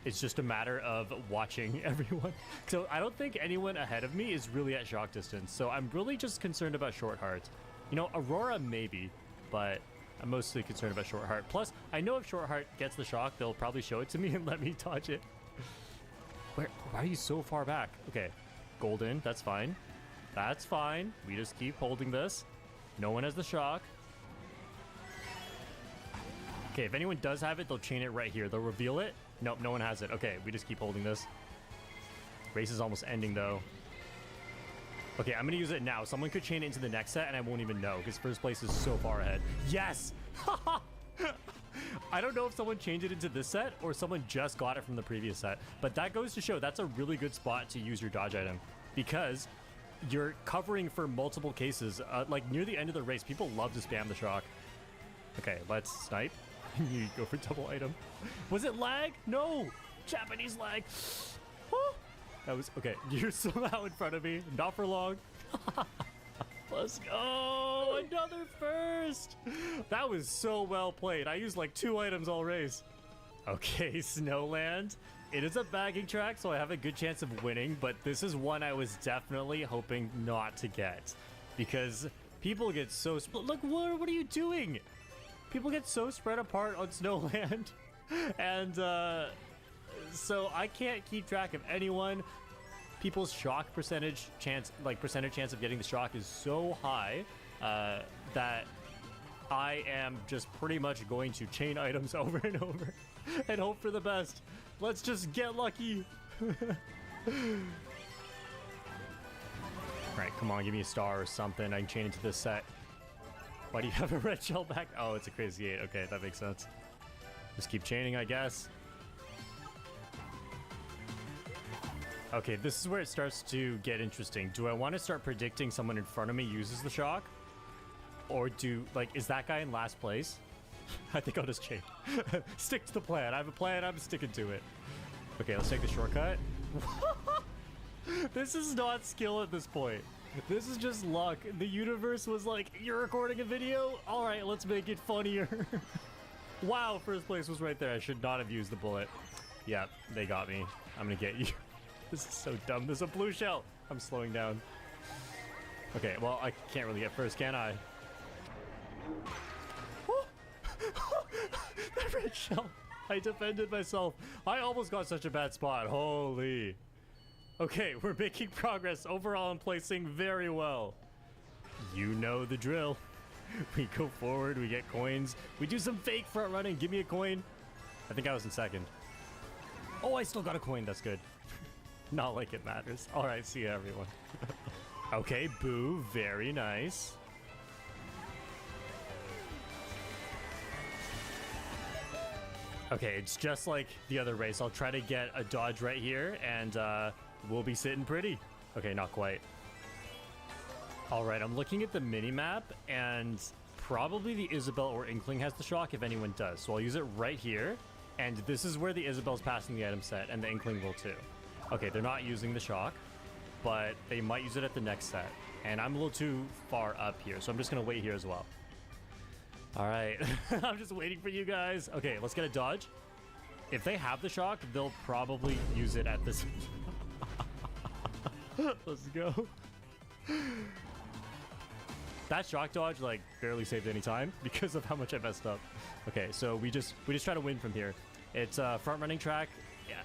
Speaker 15: it's just a matter of watching everyone. So I don't think anyone ahead of me is really at shock distance. So I'm really just concerned about short heart. You know, Aurora maybe, but I'm mostly concerned about short heart. Plus, I know if short heart gets the shock, they'll probably show it to me and let me dodge it. Why are you so far back? Okay, golden, that's fine. That's fine. We just keep holding this. No one has the shock. Okay, if anyone does have it, they'll chain it right here. They'll reveal it. Nope, no one has it. Okay, we just keep holding this. Race is almost ending, though. Okay, I'm gonna use it now. Someone could chain it into the next set, and I won't even know, because first place is so far ahead. Yes! I don't know if someone changed it into this set, or someone just got it from the previous set, but that goes to show that's a really good spot to use your dodge item, because you're covering for multiple cases. Like, near the end of the race, people love to spam the shock. Okay, let's snipe. You go for double item. Was it lag? No! Japanese lag! That was... Okay, you're somehow in front of me. Not for long. Let's go! Another first! That was so well played. I used like 2 items all race. Okay, Snowland. It is a bagging track, so I have a good chance of winning, but this is one I was definitely hoping not to get. Because people get so... Look, what are you doing? People get so spread apart on Snowland. And, so I can't keep track of anyone. People's shock percentage chance of getting the shock is so high that I am just pretty much going to chain items over and over and hope for the best. Let's just get lucky. Right, come on, give me a star or something. I can chain into this set. Why do you have a red shell back? Oh, it's a crazy 8. Okay, that makes sense. Just keep chaining, I guess. Okay, this is where it starts to get interesting. Do I want to start predicting someone in front of me uses the shock? Or is that guy in last place? I think I'll just chain. Stick to the plan. I have a plan, I'm sticking to it. Okay, let's take the shortcut. This is not skill at this point. This is just luck. The universe was like, you're recording a video? All right, let's make it funnier. Wow, first place was right there. I should not have used the bullet. Yep, they got me. I'm gonna get you. This is so dumb. There's a blue shell. I'm slowing down. Okay, well, I can't really get first, can I? That red shell. I defended myself. I almost got such a bad spot. Holy. Okay, we're making progress. Overall, I'm placing very well. You know the drill. We go forward, we get coins. We do some fake front running. Give me a coin. I think I was in second. Oh, I still got a coin. That's good. Not like it matters. All right, see ya, everyone. Okay, boo. Very nice. Okay, it's just like the other race. I'll try to get a dodge right here, and we'll be sitting pretty. Okay, not quite. All right, I'm looking at the mini-map, and probably the Isabel or Inkling has the shock if anyone does. So I'll use it right here, and this is where the Isabel's passing the item set, and the Inkling will too. Okay, they're not using the shock, but they might use it at the next set. And I'm a little too far up here, so I'm just going to wait here as well. All right, I'm just waiting for you guys. Okay, let's get a dodge. If they have the shock, they'll probably use it at this. Let's go. That shock dodge like barely saved any time because of how much I messed up. Okay, so we just try to win from here. It's a front running track.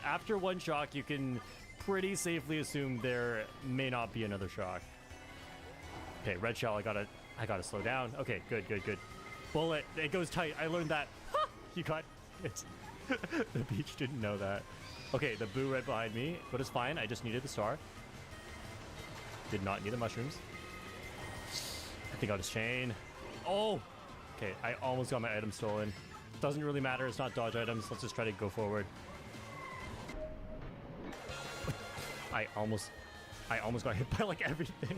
Speaker 15: After one shock, you can pretty safely assume there may not be another shock. Okay, red shell. I gotta slow down. Okay, good. Bullet. It goes tight. I learned that. You got it. The beach didn't know that. Okay, the boo right behind me, but it's fine. I just needed the star. Did not need the mushrooms. I think I'll just chain. Oh! Okay, I almost got my item stolen. Doesn't really matter. It's not dodge items. Let's just try to go forward. I almost got hit by like everything.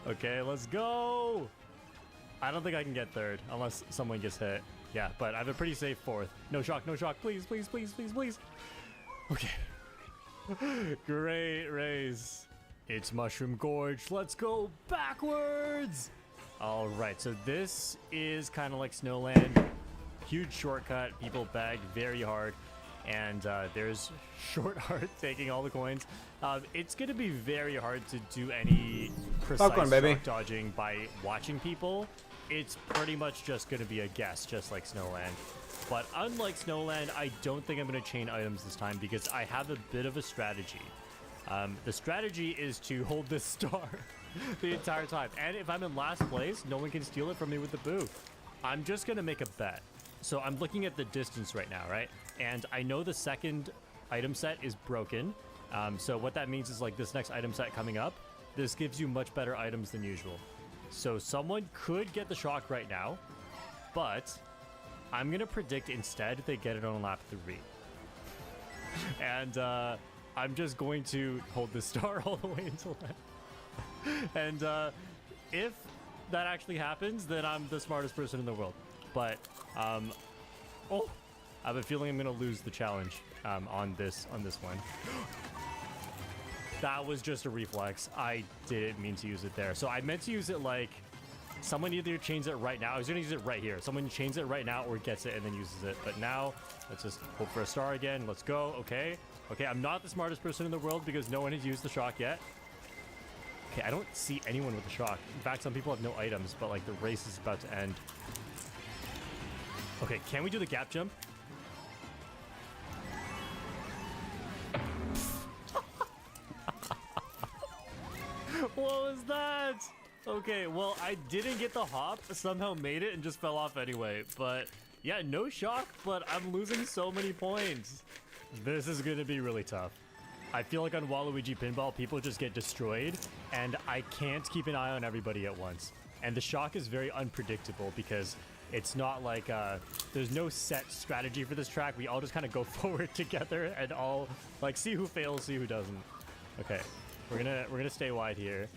Speaker 15: Okay, let's go! I don't think I can get third unless someone gets hit. Yeah, but I have a pretty safe fourth. No shock, no shock. Please, please, please, please, please. Okay. Great race. It's Mushroom Gorge. Let's go backwards. All right, so this is kind of like Snowland. Huge shortcut. People bag very hard. And there's Short Heart taking all the coins. It's going to be very hard to do any precise shock dodging by watching people. It's pretty much just going to be a guess, just like Snowland. But unlike Snowland, I don't think I'm going to chain items this time because I have a bit of a strategy. The strategy is to hold this star the entire time. And if I'm in last place, no one can steal it from me with the boo. I'm just going to make a bet. So I'm looking at the distance right now, right? And I know the second item set is broken. So what that means is like this next item set coming up, this gives you much better items than usual. So someone could get the shock right now, but I'm going to predict instead they get it on lap 3. And I'm just going to hold this star all the way until then. And if that actually happens, then I'm the smartest person in the world. But, oh, I have a feeling I'm going to lose the challenge on this one. That was just a reflex. I didn't mean to use it there. So I meant to use it like someone either chains it right now. I was going to use it right here. Someone chains it right now or gets it and then uses it. But now let's just hope for a star again. Let's go. Okay. Okay, I'm not the smartest person in the world because no one has used the shock yet. Okay, I don't see anyone with the shock. In fact, some people have no items, but like the race is about to end. Okay, can we do the gap jump? What was that? Okay, well, I didn't get the hop. Somehow made it and just fell off anyway. But yeah, no shock, but I'm losing so many points. This is going to be really tough. I feel like on Waluigi Pinball, people just get destroyed, and I can't keep an eye on everybody at once. And the shock is very unpredictable because it's not like there's no set strategy for this track. We all just kind of go forward together and all like see who fails, see who doesn't. Okay, we're gonna stay wide here.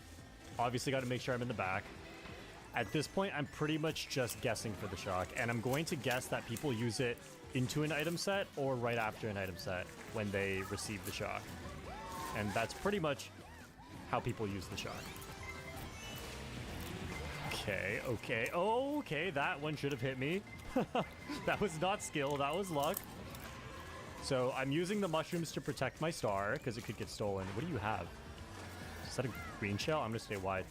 Speaker 15: Obviously, got to make sure I'm in the back. At this point, I'm pretty much just guessing for the shock, and I'm going to guess that people use it into an item set or right after an item set when they receive the shock. And that's pretty much how people use the shock. Okay, okay, okay, that one should have hit me. That was not skill, that was luck. So I'm using the mushrooms to protect my star because it could get stolen. What do you have? Is that a green shell? I'm gonna stay wide.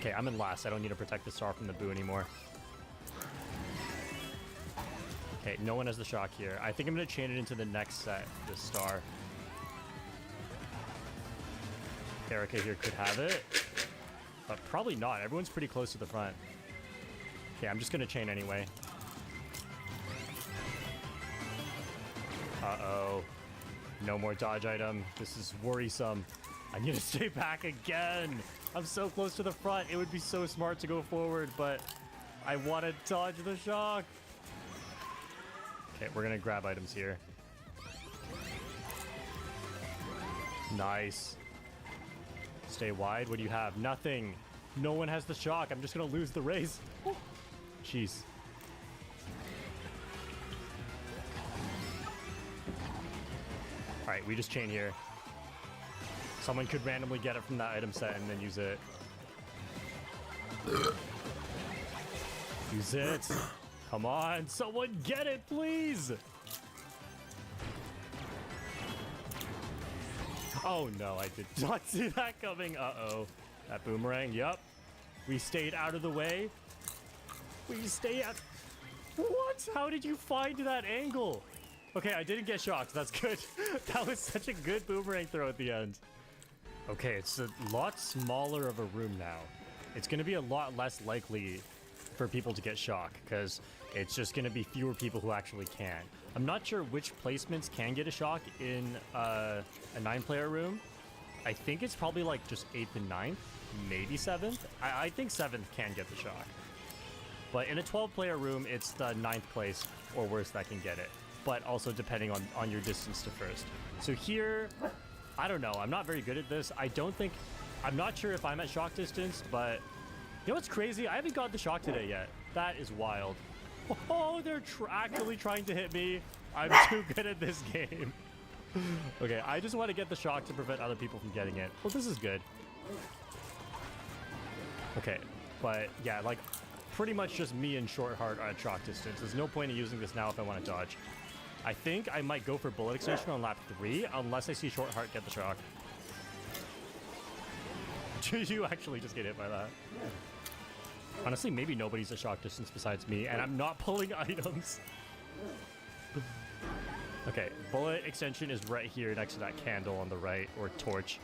Speaker 15: Okay, I'm in last. I don't need to protect the star from the boo anymore. Okay, no one has the shock here. I think I'm going to chain it into the next set, this star. Erica here could have it, but probably not. Everyone's pretty close to the front. Okay, I'm just going to chain anyway. Uh-oh. No more dodge item. This is worrisome. I need to stay back again. I'm so close to the front. It would be so smart to go forward, but I want to dodge the shock. Okay, we're going to grab items here. Nice. Stay wide. What do you have? Nothing. No one has the shock. I'm just going to lose the race. Jeez. All right, we just chain here. Someone could randomly get it from that item set and then use it. Use it. Come on, someone get it, please. Oh no, I did not see that coming. Uh-oh. That boomerang, yup. We stayed out of the way. We stay out. What? How did you find that angle? Okay, I didn't get shocked. That's good. That was such a good boomerang throw at the end. Okay, it's a lot smaller of a room now. It's going to be a lot less likely for people to get shock because it's just going to be fewer people who actually can. I'm not sure which placements can get a shock in a 9-player room. I think it's probably like just 8th and 9th, maybe 7th. I think 7th can get the shock. But in a 12-player room, it's the 9th place or worse that can get it. But also depending on your distance to first. So here, I don't know. I'm not very good at this. I'm not sure if I'm at shock distance, but you know what's crazy? I haven't got the shock today yet. That is wild. Oh, they're actually trying to hit me. I'm too good at this game. Okay, I just want to get the shock to prevent other people from getting it. Well, this is good. Okay, but yeah, like pretty much just me and Short Heart are at shock distance. There's no point in using this now if I want to dodge. I think I might go for bullet extension on lap 3 unless I see Short Heart get the shock. Did you actually just get hit by that? Honestly, maybe nobody's at shock distance besides me, and I'm not pulling items. Okay, bullet extension is right here next to that candle on the right, or torch.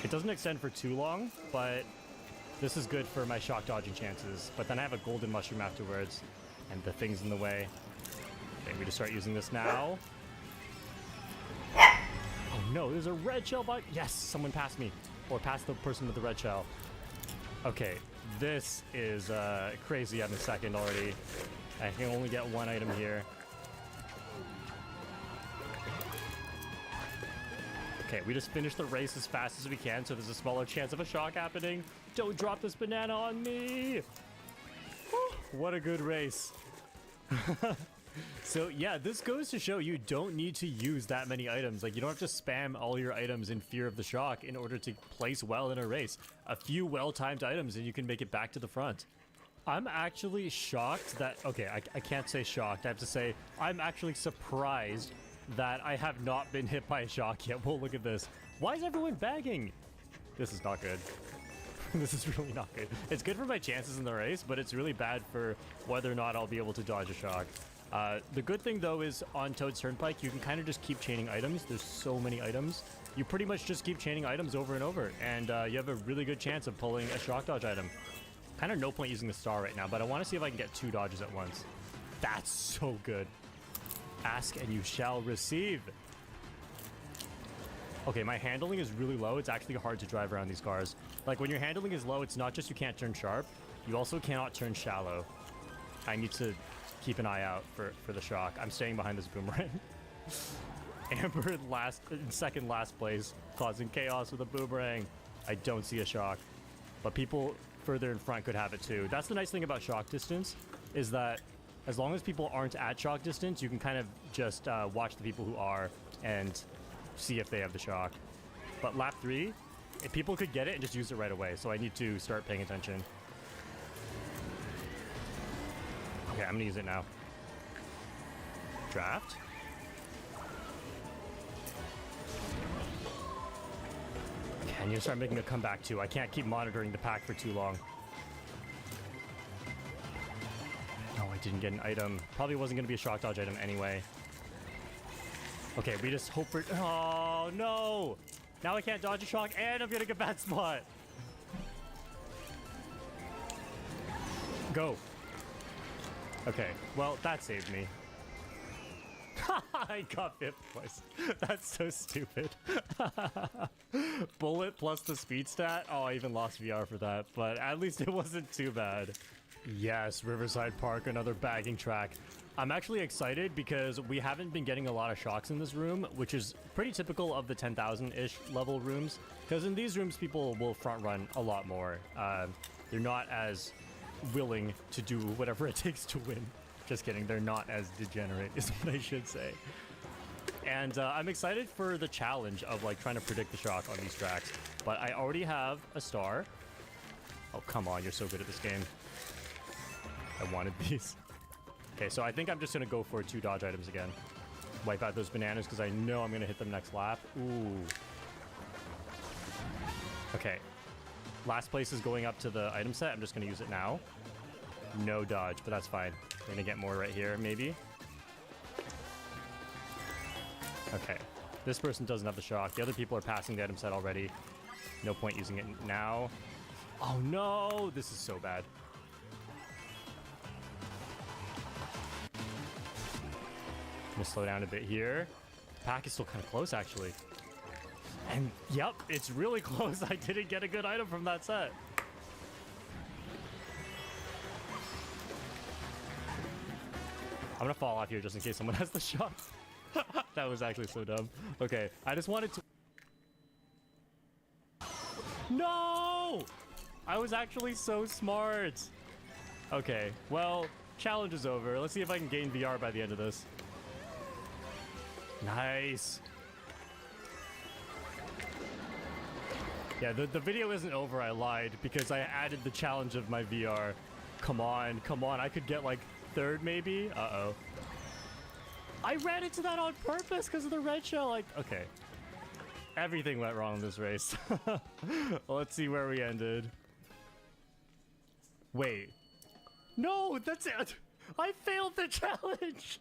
Speaker 15: It doesn't extend for too long, but this is good for my shock dodging chances. But then I have a golden mushroom afterwards, and the thing's in the way. Okay, we just start using this now. Oh no, there's a red shell bug. Yes, someone passed me, or passed the person with the red shell. Okay, this is crazy. I'm in second already. I can only get one item here. Okay, we just finished the race as fast as we can, so there's a smaller chance of a shock happening. Don't drop this banana on me! Whew, what a good race. So yeah, this goes to show you don't need to use that many items. Like, you don't have to spam all your items in fear of the shock in order to place well in a race. A few well-timed items and you can make it back to the front. I'm actually shocked that... Okay, I can't say shocked. I have to say I'm actually surprised that I have not been hit by a shock yet. Well, look at this. Why is everyone bagging? This is not good. This is really not good. It's good for my chances in the race, but it's really bad for whether or not I'll be able to dodge a shock. The good thing, though, is on Toad's Turnpike, you can kind of just keep chaining items. There's so many items. You pretty much just keep chaining items over and over, and you have a really good chance of pulling a shock dodge item. Kind of no point using the star right now, but I want to see if I can get 2 dodges at once. That's so good. Ask and you shall receive. Okay, my handling is really low. It's actually hard to drive around these cars. Like, when your handling is low, it's not just you can't turn sharp, you also cannot turn shallow. I need to keep an eye out for the shock. I'm staying behind this boomerang. Amber in second last place, causing chaos with a boomerang. I don't see a shock, but people further in front could have it too. That's the nice thing about shock distance, is that as long as people aren't at shock distance, you can kind of just watch the people who are and see if they have the shock. But lap 3, if people could get it and just use it right away, so I need to start paying attention. Okay, I'm gonna use it now. Draft. Okay, Okay, I need to start making a comeback too. I can't keep monitoring the pack for too long. Oh, I didn't get an item. Probably wasn't going to be a shock dodge item anyway. Okay, we just hope for... Oh, no! Now I can't dodge a shock, and I'm getting a bad spot. Go. Okay, well, that saved me. I got 5th place. That's so stupid. Bullet plus the speed stat? Oh, I even lost VR for that, but at least it wasn't too bad. Yes, Riverside Park, another bagging track. I'm actually excited because we haven't been getting a lot of shocks in this room, which is pretty typical of the 10,000-ish level rooms. Because in these rooms, people will front run a lot more. They're not as willing to do whatever it takes to win. Just kidding, they're not as degenerate is what I should say. And I'm excited for the challenge of like trying to predict the shock on these tracks. But I already have a star. Oh, come on, you're so good at this game. I wanted these. Okay, so I think I'm just gonna go for 2 dodge items again. Wipe out those bananas because I know I'm gonna hit them next lap. Ooh. Okay. Last place is going up to the item set. I'm just gonna use it now. No dodge, but that's fine. We're gonna get more right here, maybe. Okay. This person doesn't have the shock. The other people are passing the item set already. No point using it now. Oh no! This is so bad. I'm gonna slow down a bit here. The pack is still kind of close, actually. And yep, it's really close. I didn't get a good item from that set. I'm gonna fall off here just in case someone has the shot. That was actually so dumb. Okay, I just wanted to... No! I was actually so smart. Okay, well, challenge is over. Let's see if I can gain VR by the end of this. Nice. Yeah, the video isn't over. I lied because I added the challenge of my VR. Come on, come on. I could get like 3rd maybe. Uh-oh. I ran into that on purpose because of the red shell. Like, okay. Everything went wrong in this race. Well, let's see where we ended. Wait. No, that's it. I failed the challenge.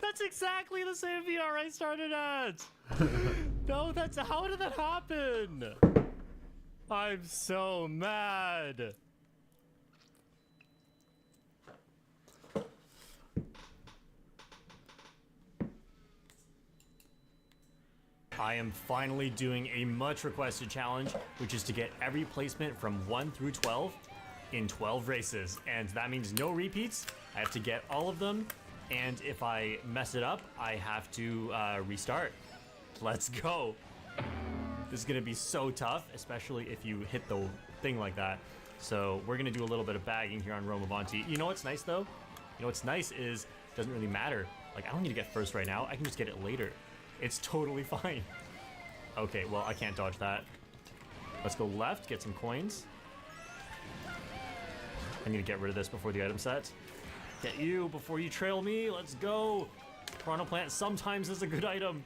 Speaker 15: That's exactly the same VR I started at. No, that's... How did that happen? I'm so mad. I am finally doing a much requested challenge, which is to get every placement from 1 through 12 in 12 races. And that means no repeats. I have to get all of them. And if I mess it up, I have to restart. Let's go. This is gonna be so tough, especially if you hit the thing like that. So we're gonna do a little bit of bagging here on Rome Avanti. You know what's nice though? You know what's nice is it doesn't really matter. Like, I don't need to get first right now. I can just get it later. It's totally fine. Okay, well, I can't dodge that. Let's go left, get some coins. I need to get rid of this before the item set. Get you before you trail me. Let's go. Chrono Plant sometimes is a good item.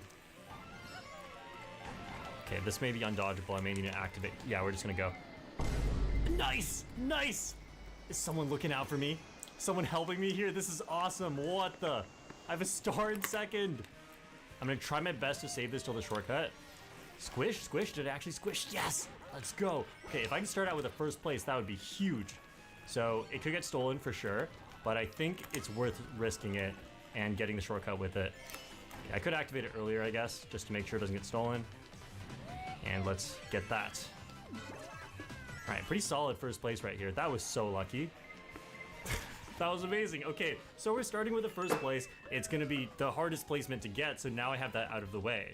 Speaker 15: Okay, this may be undodgeable. I may need to activate. Yeah, we're just gonna go. Nice! Nice! Is someone looking out for me? Someone helping me here? This is awesome. What the? I have a star in 2nd. I'm gonna try my best to save this till the shortcut. Squish, squish. Did it actually squish? Yes! Let's go. Okay, if I can start out with a 1st place, that would be huge. So it could get stolen for sure, but I think it's worth risking it and getting the shortcut with it. Okay, I could activate it earlier, I guess, just to make sure it doesn't get stolen. And let's get that. All right, pretty solid 1st place right here. That was so lucky. That was amazing. Okay, so we're starting with the 1st place. It's gonna be the hardest placement to get, so now I have that out of the way.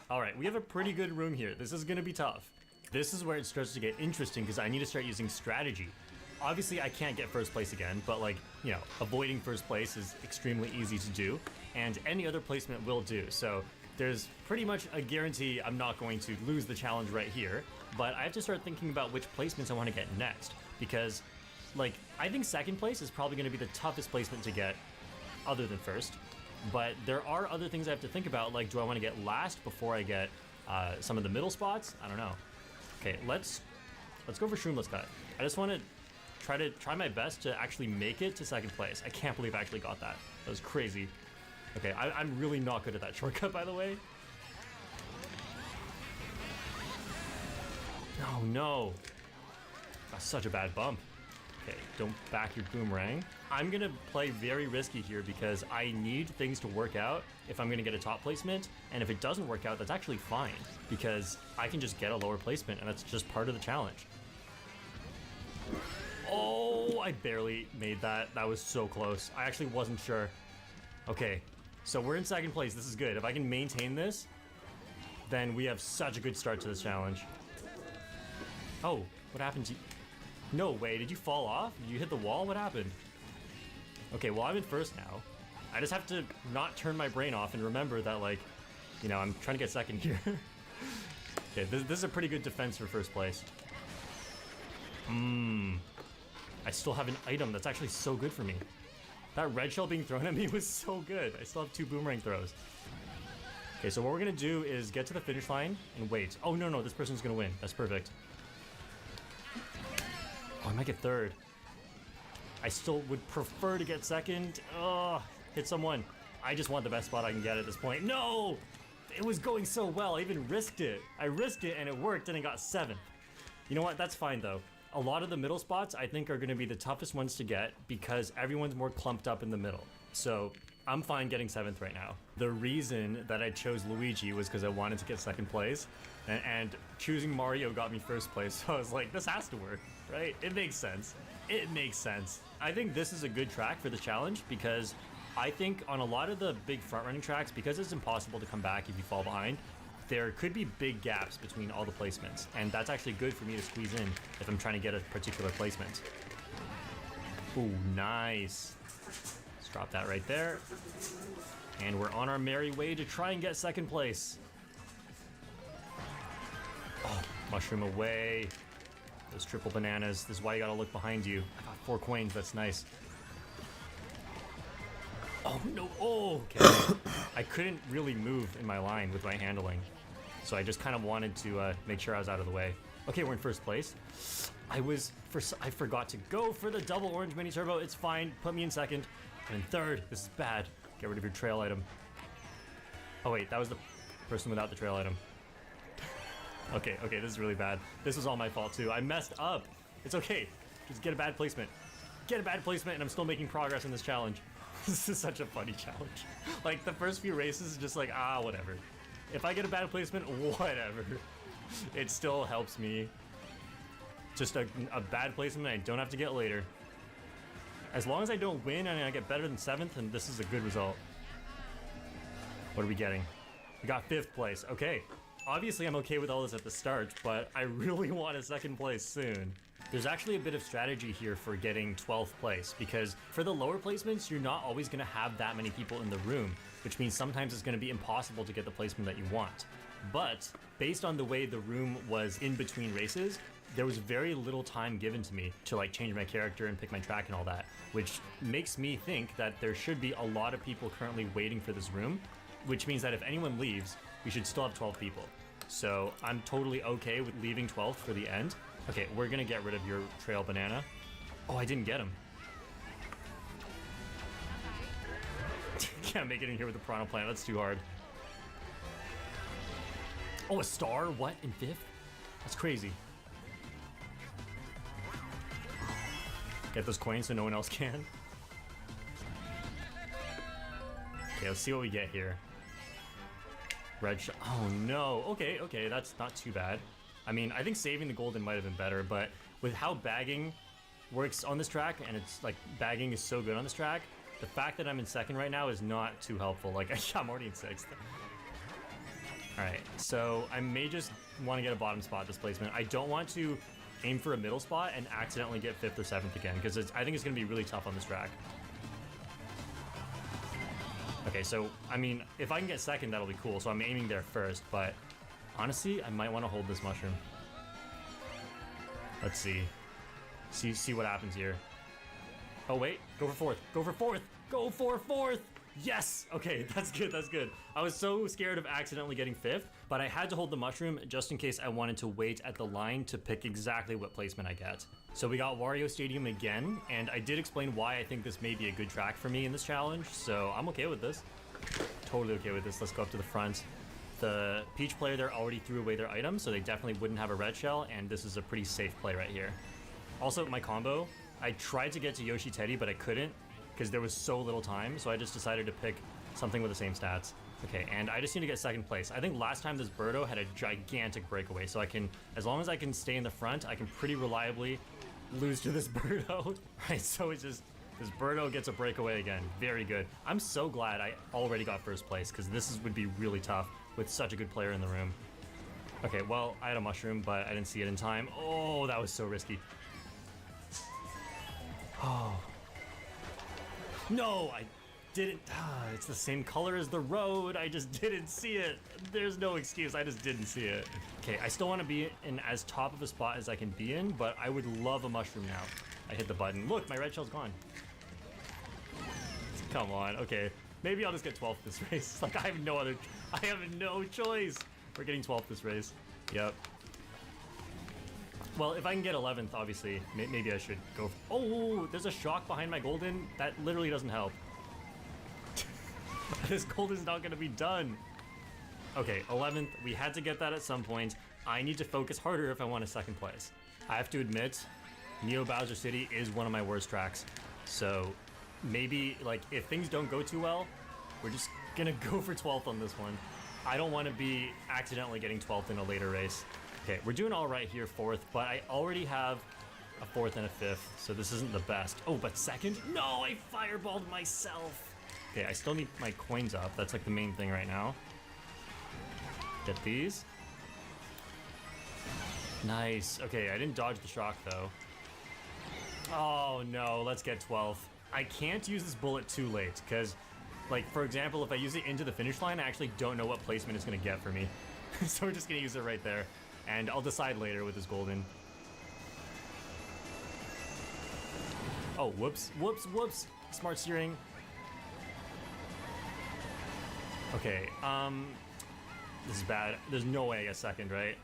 Speaker 15: All right, we have a pretty good room here. This is gonna be tough. This is where it starts to get interesting because I need to start using strategy. Obviously, I can't get 1st place again, but like, you know, avoiding 1st place is extremely easy to do, and any other placement will do. So there's pretty much a guarantee I'm not going to lose the challenge right here, but I have to start thinking about which placements I want to get next, because like, I think 2nd place is probably going to be the toughest placement to get other than 1st, but there are other things I have to think about, like, do I want to get last before I get some of the middle spots? I don't know. Okay, let's go for Shroomless Cut. I just want to try my best to actually make it to second place. I can't believe I actually got that. That was crazy. Okay, I'm really not good at that shortcut, by the way. Oh no. That's such a bad bump. Okay, don't back your boomerang. I'm gonna play very risky here because I need things to work out if I'm gonna get a top placement, and if it doesn't work out, that's actually fine because I can just get a lower placement and that's just part of the challenge. Oh, I barely made that. That was so close. I actually wasn't sure. Okay, so we're in second place. This is good. If I can maintain this, then we have such a good start to this challenge. Oh, what happened to you? No way, did you fall off? Did you hit the wall? What happened? Okay, well, I'm in first now. I just have to not turn my brain off and remember that, like, you know, I'm trying to get second here. Okay, this is a pretty good defense for first place. I still have an item that's actually so good for me. That red shell being thrown at me was so good. I still have 2 boomerang throws. Okay, so what we're gonna do is get to the finish line and wait. Oh, no, this person's gonna win. That's perfect. Oh, I might get third. I still would prefer to get second. Oh, hit someone. I just want the best spot I can get at this point. No! It was going so well. I even risked it. I risked it and it worked and I got 7th. You know what? That's fine though. A lot of the middle spots I think are going to be the toughest ones to get because everyone's more clumped up in the middle. So I'm fine getting 7th right now. The reason that I chose Luigi was because I wanted to get second place, and choosing Mario got me first place. So I was like, this has to work, right? It makes sense. It makes sense. I think this is a good track for the challenge because I think on a lot of the big front-running tracks, because it's impossible to come back if you fall behind, there could be big gaps between all the placements, and that's actually good for me to squeeze in if I'm trying to get a particular placement. Ooh, nice. Let's drop that right there. And we're on our merry way to try and get second place. Oh, mushroom away. Those triple bananas. This is why you gotta look behind you. I got 4 coins, that's nice. Oh no, oh, okay. I couldn't really move in my line with my handling. So I just kind of wanted to make sure I was out of the way. Okay, we're in first place. I forgot to go for the double orange mini turbo. It's fine, put me in second. I'm in third, this is bad. Get rid of your trail item. Oh wait, that was the person without the trail item. Okay, this is really bad. This was all my fault too. I messed up. It's okay, just get a bad placement. Get a bad placement and I'm still making progress in this challenge. This is such a funny challenge. Like, the first few races is just like, whatever. If I get a bad placement, whatever. It still helps me. Just a bad placement I don't have to get later. As long as I don't win and I get better than 7th, and this is a good result. What are we getting? We got 5th place. Okay. Obviously, I'm okay with all this at the start, but I really want a 2nd place soon. There's actually a bit of strategy here for getting 12th place, because for the lower placements, you're not always going to have that many people in the room, which means sometimes it's going to be impossible to get the placement that you want. But based on the way the room was in between races, there was very little time given to me to like change my character and pick my track and all that, which makes me think that there should be a lot of people currently waiting for this room, which means that if anyone leaves, we should still have 12 people. So I'm totally okay with leaving 12th for the end. Okay, we're gonna get rid of your trail banana. Oh, I didn't get him. Can't make it in here with the piranha plant, that's too hard. Oh, a star? What? In 5th? That's crazy. Get those coins so no one else can. Okay, let's see what we get here. Red shot. Oh no. Okay, that's not too bad. I mean, I think saving the golden might have been better, but with how bagging works on this track, and it's like bagging is so good on this track, the fact that I'm in 2nd right now is not too helpful. Like, I'm already in 6th. Alright, so I may just want to get a bottom spot this placement. I don't want to aim for a middle spot and accidentally get 5th or 7th again, because I think it's going to be really tough on this track. Okay, so, I mean, if I can get 2nd, that'll be cool, so I'm aiming there first, but honestly, I might want to hold this mushroom. Let's see. See what happens here. Oh, wait. Go for 4th. Go for 4th. Go for 4th! Yes! Okay, that's good, that's good. I was so scared of accidentally getting 5th, but I had to hold the mushroom just in case I wanted to wait at the line to pick exactly what placement I get. So we got Wario Stadium again, and I did explain why I think this may be a good track for me in this challenge, so I'm okay with this. Totally okay with this. Let's go up to the front. The Peach player there already threw away their item, so they definitely wouldn't have a red shell, and this is a pretty safe play right here. Also, my combo, I tried to get to Yoshi Teddy, but I couldn't because there was so little time, so I just decided to pick something with the same stats. Okay, and I just need to get 2nd place. I think last time this Birdo had a gigantic breakaway, so I can, as long as I can stay in the front, I can pretty reliably lose to this Birdo. Right, so it's just, this Birdo gets a breakaway again. Very good. I'm so glad I already got 1st place, because this would be really tough with such a good player in the room. Okay, well, I had a mushroom, but I didn't see it in time. Oh, that was so risky. Oh. No, I didn't. It's the same color as the road. I just didn't see it. There's no excuse. I just didn't see it. Okay, I still want to be in as top of a spot as I can be in, but I would love a mushroom now. I hit the button. Look, my red shell's gone. Come on. Okay, maybe I'll just get 12th this race. Like, I have no choice. We're getting 12th this race. Yep. Well, if I can get 11th, obviously, maybe I should go. Oh, there's a shock behind my golden. That literally doesn't help. This golden's not going to be done. Okay, 11th. We had to get that at some point. I need to focus harder if I want a 2nd place. I have to admit, Neo Bowser City is one of my worst tracks. So maybe, like, if things don't go too well, we're just going to go for 12th on this one. I don't want to be accidentally getting 12th in a later race. Okay, we're doing all right here, 4th, but I already have a 4th and a 5th, so this isn't the best. Oh, but 2nd? No, I fireballed myself. Okay, I still need my coins up. That's like the main thing right now. Get these. Nice. Okay, I didn't dodge the shock, though. Oh, no, let's get 12th. I can't use this bullet too late, because, like, for example, if I use it into the finish line, I actually don't know what placement it's going to get for me. So we're just going to use it right there. And I'll decide later with this golden. Oh, whoops, whoops, whoops. Smart steering. Okay, this is bad. There's no way I get 2nd, right?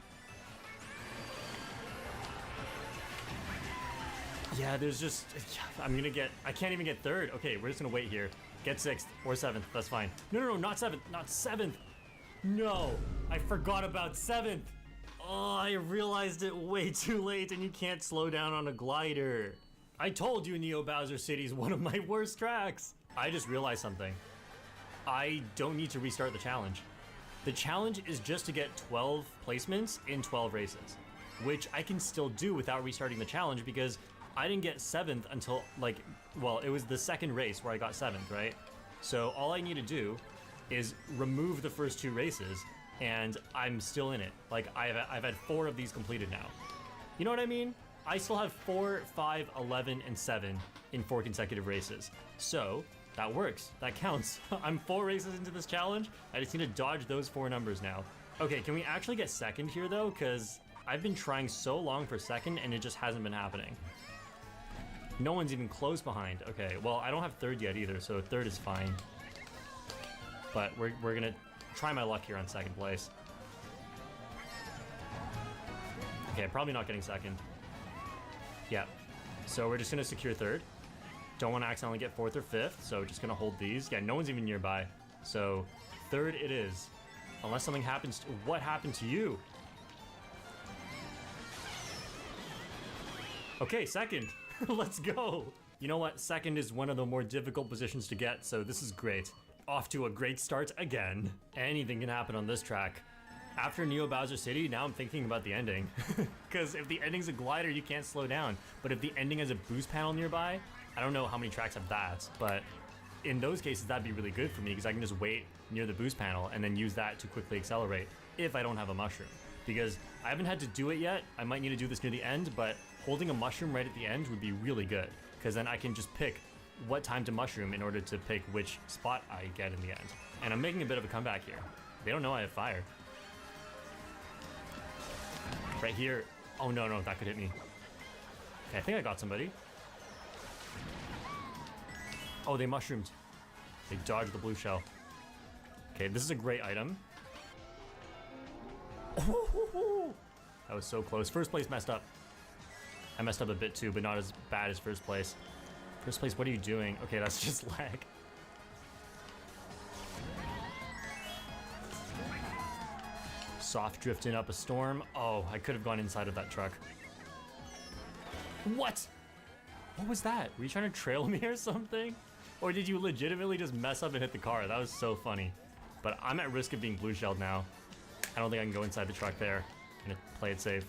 Speaker 15: Yeah, there's just, I can't even get 3rd. Okay, we're just gonna wait here. Get 6th or 7th, that's fine. No, not 7th, not 7th. No, I forgot about 7th. Oh, I realized it way too late, and you can't slow down on a glider. I told you Neo Bowser City is one of my worst tracks. I just realized something. I don't need to restart the challenge. The challenge is just to get 12 placements in 12 races, which I can still do without restarting the challenge because I didn't get 7th until, like, well, it was the 2nd race where I got 7th, right? So all I need to do is remove the first 2 races, and I'm still in it. Like, I've had 4 of these completed now. You know what I mean? I still have 4, 5, 11, and 7 in 4 consecutive races. So, that works. That counts. I'm 4 races into this challenge. I just need to dodge those 4 numbers now. Okay, can we actually get 2nd here, though? Because I've been trying so long for 2nd, and it just hasn't been happening. No one's even close behind. Okay, well, I don't have 3rd yet either, so 3rd is fine. But we're gonna try my luck here on 2nd place. Okay, probably not getting 2nd. Yeah, so we're just gonna secure 3rd. Don't want to accidentally get 4th or 5th, so just gonna hold these. Yeah, no one's even nearby. So 3rd it is. Unless something happens to... What happened to you? Okay, 2nd. Let's go. You know what? 2nd is one of the more difficult positions to get, so this is great. Off to a great start again. Anything can happen on this track. After Neo Bowser City, now I'm thinking about the ending. Because if the ending's a glider, you can't slow down. But if the ending has a boost panel nearby, I don't know how many tracks have that, but in those cases, that'd be really good for me because I can just wait near the boost panel and then use that to quickly accelerate if I don't have a mushroom. Because I haven't had to do it yet. I might need to do this near the end, but holding a mushroom right at the end would be really good because then I can just pick what time to mushroom in order to pick which spot I get in the end. And I'm making a bit of a comeback here. They don't know I have fire. Right here. Oh, no, that could hit me. Okay, I think I got somebody. Oh, they mushroomed. They dodge the blue shell. Okay, this is a great item. That was so close. First place messed up. I messed up a bit too, but not as bad as first place. First place, what are you doing? Okay, that's just lag. Soft drifting up a storm. Oh, I could have gone inside of that truck. What? What was that? Were you trying to trail me or something? Or did you legitimately just mess up and hit the car? That was so funny. But I'm at risk of being blue shelled now. I don't think I can go inside the truck there. I'm gonna play it safe.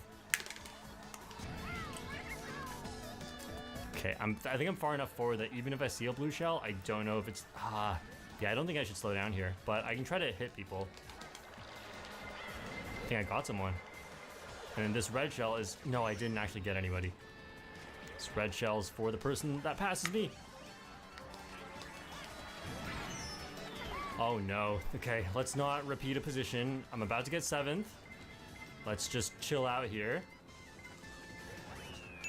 Speaker 15: Okay, I think I'm far enough forward that even if I see a blue shell, I don't know if it's... yeah, I don't think I should slow down here. But I can try to hit people. I think I got someone. And then this red shell is... No, I didn't actually get anybody. This red shell's for the person that passes me. Oh no. Okay, let's not repeat a position. I'm about to get 7th. Let's just chill out here.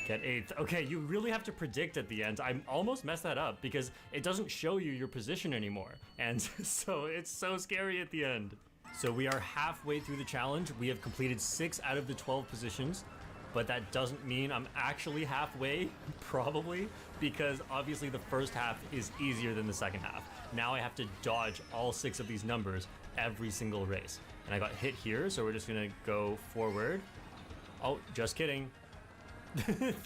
Speaker 15: Get 8th. Okay, you really have to predict at the end. I almost messed that up because it doesn't show you your position anymore. And so it's so scary at the end. So we are halfway through the challenge. We have completed 6 out of the 12 positions, but that doesn't mean I'm actually halfway, probably, because obviously the first half is easier than the second half. Now I have to dodge all 6 of these numbers every single race. And I got hit here, so we're just gonna go forward. Oh, just kidding.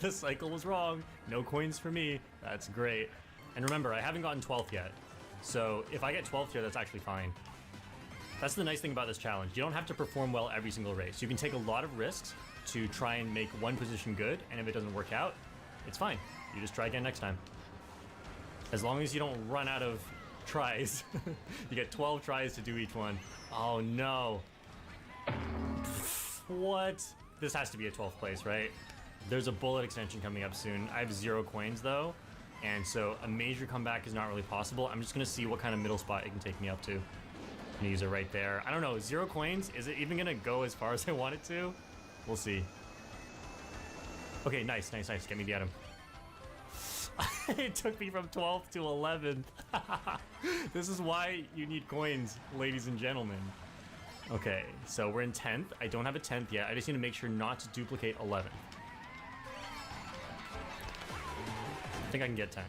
Speaker 15: The cycle was wrong. No coins for me. That's great. And remember, I haven't gotten 12th yet. So if I get 12th here, that's actually fine. That's the nice thing about this challenge. You don't have to perform well every single race. You can take a lot of risks to try and make one position good, and if it doesn't work out, it's fine. You just try again next time. As long as you don't run out of tries. You get 12 tries to do each one. Oh no. What? This has to be a 12th place, right? There's a bullet extension coming up soon. I have 0 coins though, and so a major comeback is not really possible. I'm just gonna see what kind of middle spot it can take me up to. I'm gonna use it right there. I don't know, 0 coins? Is it even gonna go as far as I want it to? We'll see. Okay, nice. Get me the item. It took me from 12th to 11th. This is why you need coins, ladies and gentlemen. Okay, so we're in 10th. I don't have a 10th yet. I just need to make sure not to duplicate 11th. I think I can get 10th.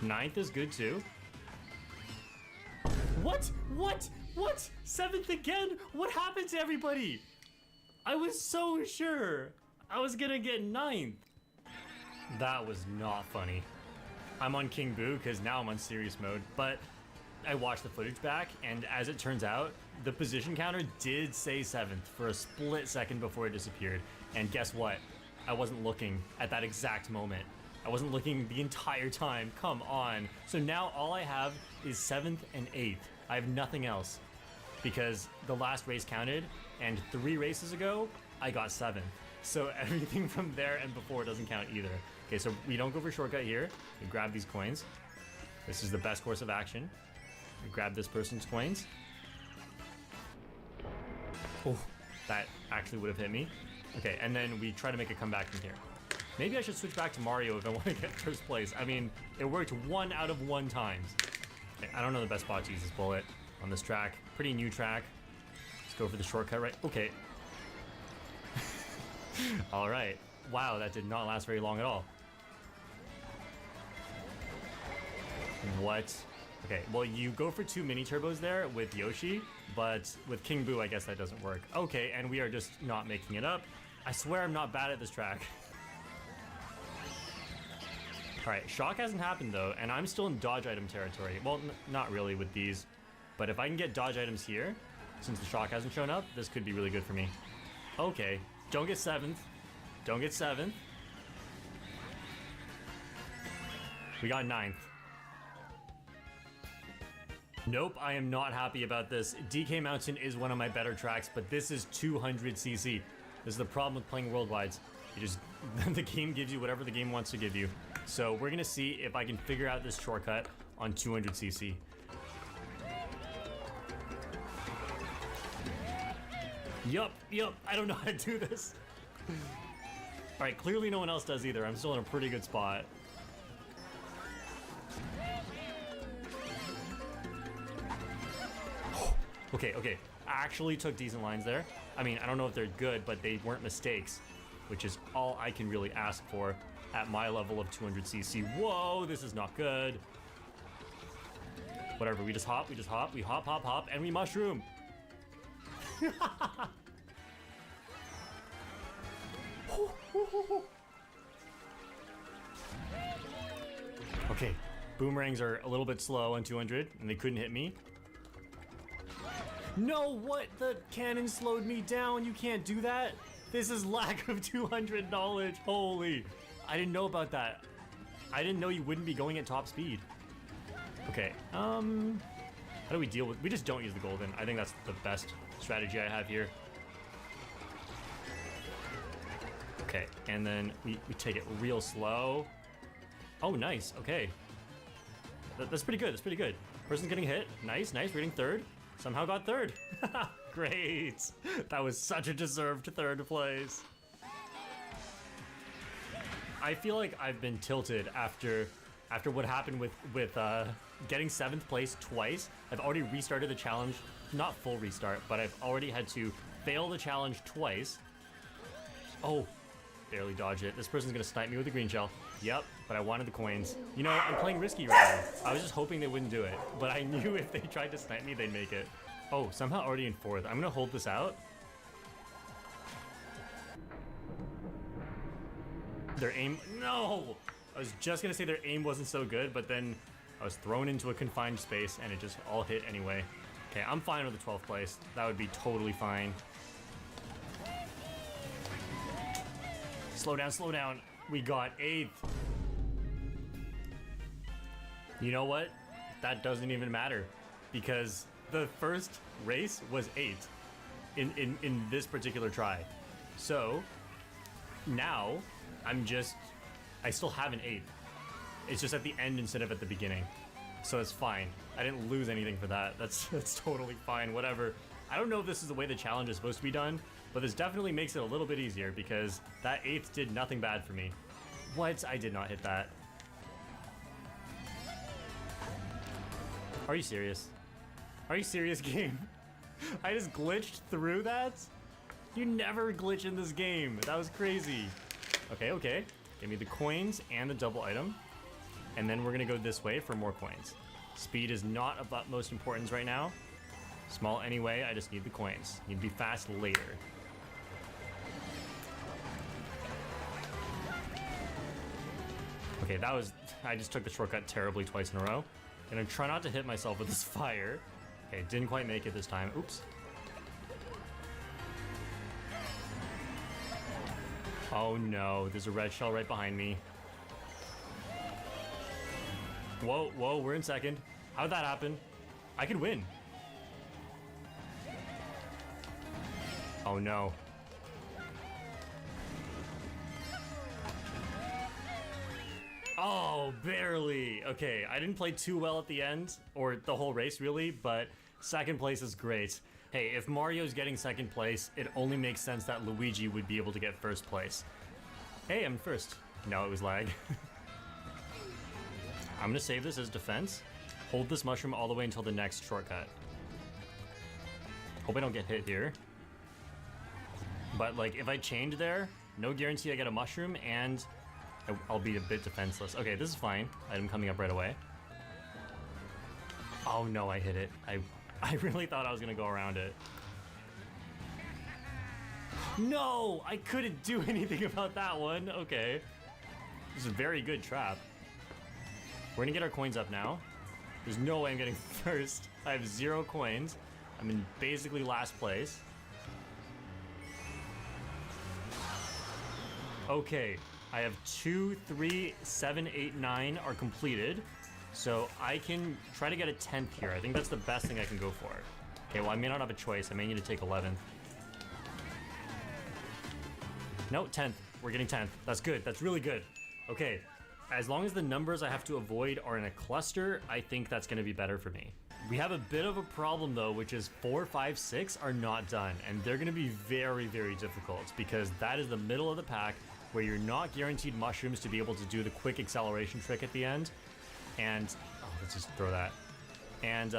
Speaker 15: 9th is good too. What? 7th again? What happened to everybody? I was so sure I was gonna get 9th. That was not funny. I'm on King Boo because now I'm on serious mode, but I watched the footage back, and as it turns out, the position counter did say 7th for a split second before it disappeared. And guess what? I wasn't looking at that exact moment. I wasn't looking the entire time. Come on. So now all I have is 7th and 8th. I have nothing else because the last race counted, and 3 races ago, I got 7th. So everything from there and before doesn't count either. Okay, so we don't go for shortcut here. We grab these coins. This is the best course of action. We grab this person's coins. Oh, that actually would have hit me. Okay, and then we try to make a comeback from here. Maybe I should switch back to Mario if I want to get first place. I mean, it worked 1 out of 1 times. Okay, I don't know the best spot to use this bullet on this track. Pretty new track. Let's go for the shortcut, right? Okay. All right. Wow, that did not last very long at all. What? Okay, well, you go for 2 mini turbos there with Yoshi, but with King Boo, I guess that doesn't work. Okay, and we are just not making it up. I swear I'm not bad at this track. All right, shock hasn't happened though, and I'm still in dodge item territory. Well, not really with these, but if I can get dodge items here, since the shock hasn't shown up, this could be really good for me. Okay, don't get 7th. Don't get 7th. We got 9th. Nope, I am not happy about this. DK Mountain is one of my better tracks, but this is 200cc. This is the problem with playing worldwides. You just, the game gives you whatever the game wants to give you. So we're gonna see if I can figure out this shortcut on 200cc. Yup, I don't know how to do this. All right, clearly no one else does either. I'm still in a pretty good spot. Okay, okay. Actually took decent lines there. I mean, I don't know if they're good, but they weren't mistakes, which is all I can really ask for at my level of 200cc. Whoa, this is not good. Whatever, we just hop, we hop, hop, hop, and we mushroom. Okay, boomerangs are a little bit slow on 200, and they couldn't hit me. No, what? The cannon slowed me down. You can't do that. This is lack of 200 knowledge. Holy. I didn't know about that. I didn't know you wouldn't be going at top speed. Okay, how do we deal with... We just don't use the golden. I think that's the best strategy I have here. Okay, and then we take it real slow. Oh, nice. Okay. That's pretty good. That's pretty good. Person's getting hit. Nice, nice. We're getting third. Somehow got third. Great. That was such a deserved third place. I feel like I've been tilted after what happened with getting 7th place twice. I've already restarted the challenge. Not full restart, but I've already had to fail the challenge twice. Oh, barely dodge it. This person's gonna snipe me with a green shell. Yep, but I wanted the coins. You know, I'm playing risky right now. I was just hoping they wouldn't do it, but I knew if they tried to snipe me, they'd make it. Oh, somehow already in 4th. I'm gonna hold this out. Their aim, no! I was just gonna say their aim wasn't so good, but then I was thrown into a confined space and it just all hit anyway. Okay, I'm fine with the 12th place. That would be totally fine. Slow down, slow down. We got 8th. You know what? That doesn't even matter because the first race was 8th in this particular try. So now I still have an 8th. It's just at the end instead of at the beginning. So it's fine. I didn't lose anything for that. That's totally fine, whatever. I don't know if this is the way the challenge is supposed to be done, but this definitely makes it a little bit easier because that 8th did nothing bad for me. What? I did not hit that. Are you serious? Are you serious, game? I just glitched through that? You never glitch in this game. That was crazy. Okay, okay. Give me the coins and the double item. And then we're gonna go this way for more coins. Speed is not of utmost importance right now. Small anyway, I just need the coins. Need to be fast later. Okay, that was... I just took the shortcut terribly twice in a row. Gonna try not to hit myself with this fire. Okay, didn't quite make it this time. Oops. Oh no, there's a red shell right behind me. Whoa, whoa, we're in 2nd. How'd that happen? I could win. Oh no. Oh, barely. Okay, I didn't play too well at the end, or the whole race really, but 2nd place is great. Hey, if Mario's getting 2nd place, it only makes sense that Luigi would be able to get 1st place. Hey, I'm 1st. No, it was lag. I'm gonna save this as defense. Hold this mushroom all the way until the next shortcut. Hope I don't get hit here. But like, if I change there, no guarantee I get a mushroom, and I'll be a bit defenseless. Okay, this is fine. Item coming up right away. Oh no, I hit it. I really thought I was gonna go around it. No, I couldn't do anything about that one. Okay. This is a very good trap. We're gonna get our coins up now. There's no way I'm getting 1st. I have 0 coins. I'm in basically last place. Okay, I have 2, 3, 7, 8, 9 are completed. So I can try to get a 10th here. I think that's the best thing I can go for. Okay, well I may not have a choice. I may need to take 11th. No, 10th. We're getting 10th. That's good. That's really good. Okay, as long as the numbers I have to avoid are in a cluster, I think that's going to be better for me. We have a bit of a problem though, which is 4, 5, 6 are not done, and they're going to be very, very difficult because that is the middle of the pack where you're not guaranteed mushrooms to be able to do the quick acceleration trick at the end. And, oh, let's just throw that. And,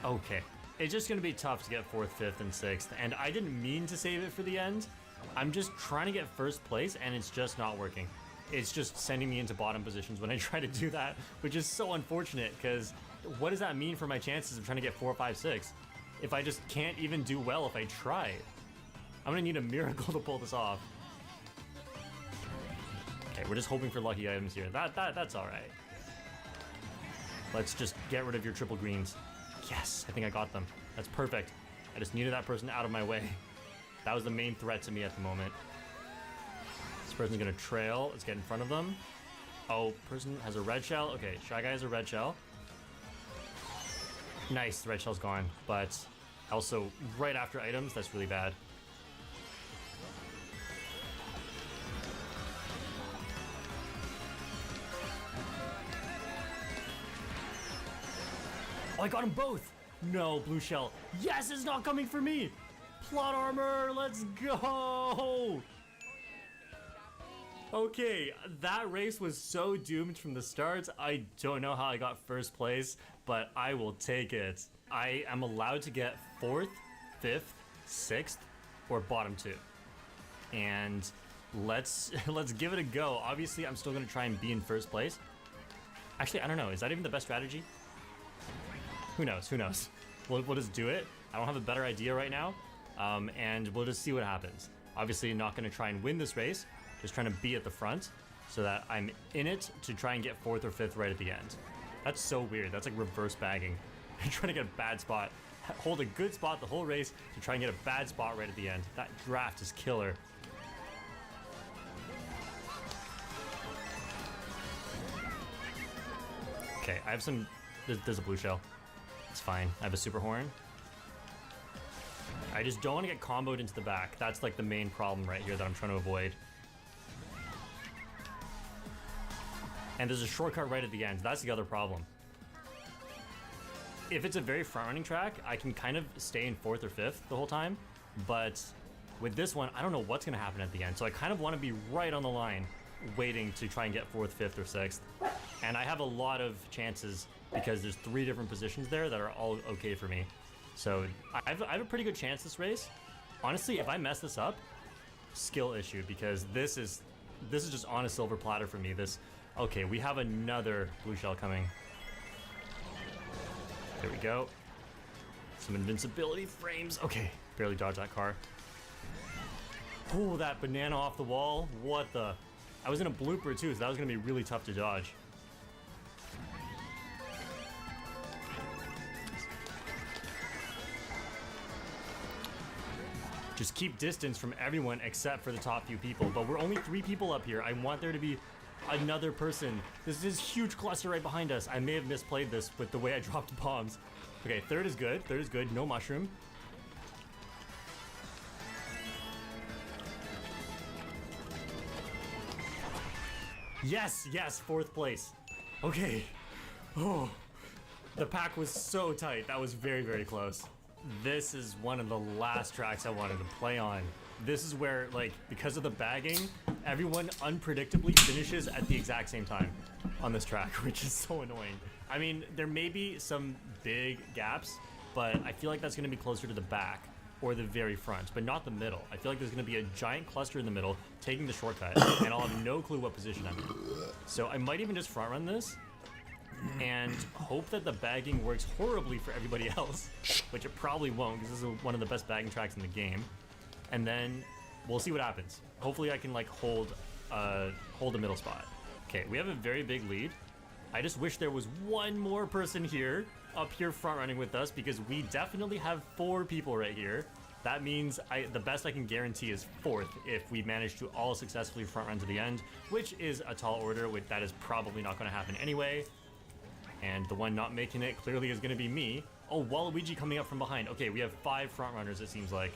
Speaker 15: Okay. It's just going to be tough to get 4th, 5th, and 6th. And I didn't mean to save it for the end. I'm just trying to get first place, and it's just not working. It's just sending me into bottom positions when I try to do that, which is so unfortunate, because what does that mean for my chances of trying to get 4, 5, 6? If I just can't even do well if I try. I'm going to need a miracle to pull this off. Okay, we're just hoping for lucky items here. That's all right. Let's just get rid of your triple greens. Yes, I think I got them. That's perfect. I just needed that person out of my way. That was the main threat to me at the moment. This person's gonna trail. Let's get in front of them. Oh, person has a red shell. Okay, Shy Guy has a red shell. Nice, the red shell's gone. But also, right after items, that's really bad. Oh, I got them both! No, blue shell. Yes, it's not coming for me! Plot armor, let's go! Okay, that race was so doomed from the start. I don't know how I got first place, but I will take it. I am allowed to get 4th, 5th, 6th, or bottom 2. And let's give it a go. Obviously, I'm still gonna try and be in first place. Actually, I don't know. Is that even the best strategy? Who knows? Who knows? We'll just do it. I don't have a better idea right now, and we'll just see what happens. Obviously, not going to try and win this race. Just trying to be at the front so that I'm in it to try and get 4th or 5th right at the end. That's so weird. That's like reverse bagging. You're trying to get a bad spot. Hold a good spot the whole race to try and get a bad spot right at the end. That draft is killer. Okay, I have some... There's a blue shell. It's fine. I have a super horn. I just don't want to get comboed into the back. That's like the main problem right here that I'm trying to avoid. And there's a shortcut right at the end. That's the other problem. If it's a very front-running track, I can kind of stay in 4th or 5th the whole time. But with this one, I don't know what's going to happen at the end. So I kind of want to be right on the line, waiting to try and get 4th, 5th, or 6th. And I have a lot of chances because there's 3 different positions there that are all okay for me. So I have a pretty good chance this race. Honestly, if I mess this up, skill issue, because this is just on a silver platter for me. Okay, we have another blue shell coming. There we go. Some invincibility frames. Okay, barely dodged that car. Oh, that banana off the wall. What the? I was in a blooper too, so that was gonna be really tough to dodge. Just keep distance from everyone except for the top few people. But we're only 3 people up here. I want there to be another person. This is huge cluster right behind us. I may have misplayed this with the way I dropped bombs. Okay, 3rd is good. 3rd is good. No mushroom. Yes, yes, 4th place. Okay. Oh, the pack was so tight. That was very, very close. This is one of the last tracks I wanted to play on. This is where, like, because of the bagging, everyone unpredictably finishes at the exact same time on this track, which is so annoying. I mean, there may be some big gaps, but I feel like that's going to be closer to the back or the very front, but not the middle. I feel like there's going to be a giant cluster in the middle taking the shortcut, and I'll have no clue what position I'm in. So I might even just front run this and hope that the bagging works horribly for everybody else, which it probably won't, because this is one of the best bagging tracks in the game. And then we'll see what happens. Hopefully I can like hold a middle spot. Okay, we have a very big lead. I just wish there was one more person here, up here front running with us, because we definitely have 4 people right here. That means the best I can guarantee is 4th if we manage to all successfully front run to the end, which is a tall order, which that is probably not going to happen anyway. And the one not making it clearly is going to be me. Oh, Waluigi coming up from behind. Okay, we have 5 front runners, it seems like.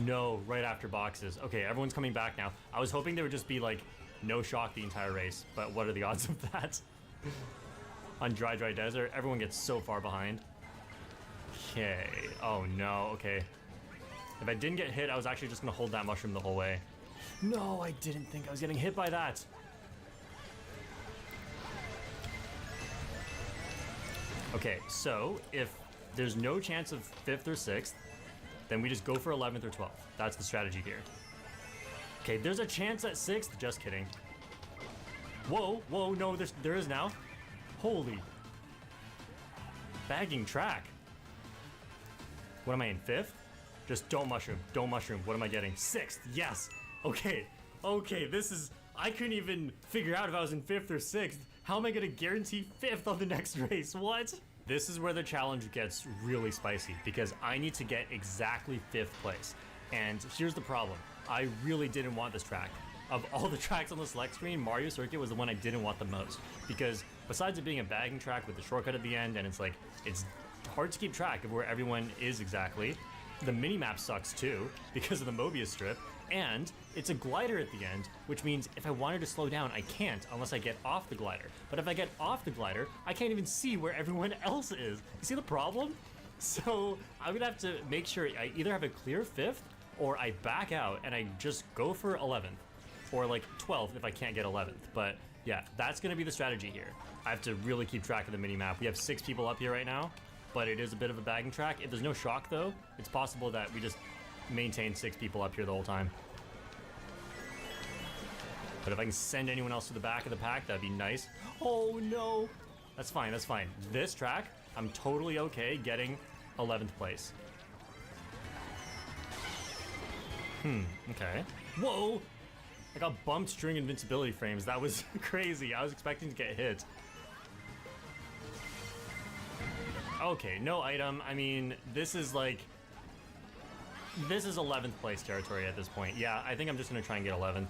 Speaker 15: No, right after boxes. Okay, everyone's coming back now. I was hoping there would just be like no shock the entire race, but what are the odds of that? On dry desert, everyone gets so far behind. Okay, oh no, okay. If I didn't get hit, I was actually just gonna hold that mushroom the whole way. No, I didn't think I was getting hit by that. Okay, so if there's no chance of 5th or 6th, then we just go for 11th or 12th. That's the strategy here. Okay, there's a chance at 6th. Just kidding. Whoa, whoa, no, there is now. Holy. Bagging track. What am I in, 5th? Just don't mushroom, don't mushroom. What am I getting? 6th, yes. Okay, okay, this is... I couldn't even figure out if I was in 5th or 6th. How am I gonna guarantee 5th on the next race? What? This is where the challenge gets really spicy because I need to get exactly 5th place. And here's the problem. I really didn't want this track. Of all the tracks on the select screen, Mario Circuit was the one I didn't want the most. Because besides it being a bagging track with the shortcut at the end, and it's like, it's hard to keep track of where everyone is exactly. The minimap sucks too, because of the Mobius strip. And it's a glider at the end, which means if I wanted to slow down, I can't unless I get off the glider. But if I get off the glider, I can't even see where everyone else is. You see the problem? So I'm gonna have to make sure I either have a clear 5th or I back out and I just go for 11th or like 12th if I can't get 11th. But yeah, that's gonna be the strategy here. I have to really keep track of the mini-map. We have 6 people up here right now, but it is a bit of a bagging track. If there's no shock though, it's possible that we just maintain 6 people up here the whole time. But if I can send anyone else to the back of the pack, that'd be nice. Oh no! That's fine, that's fine. This track, I'm totally okay getting 11th place. Okay. Whoa! I got bumped during invincibility frames. That was crazy. I was expecting to get hit. Okay, no item. I mean, this is like... This is 11th place territory at this point. Yeah, I think I'm just gonna try and get 11th.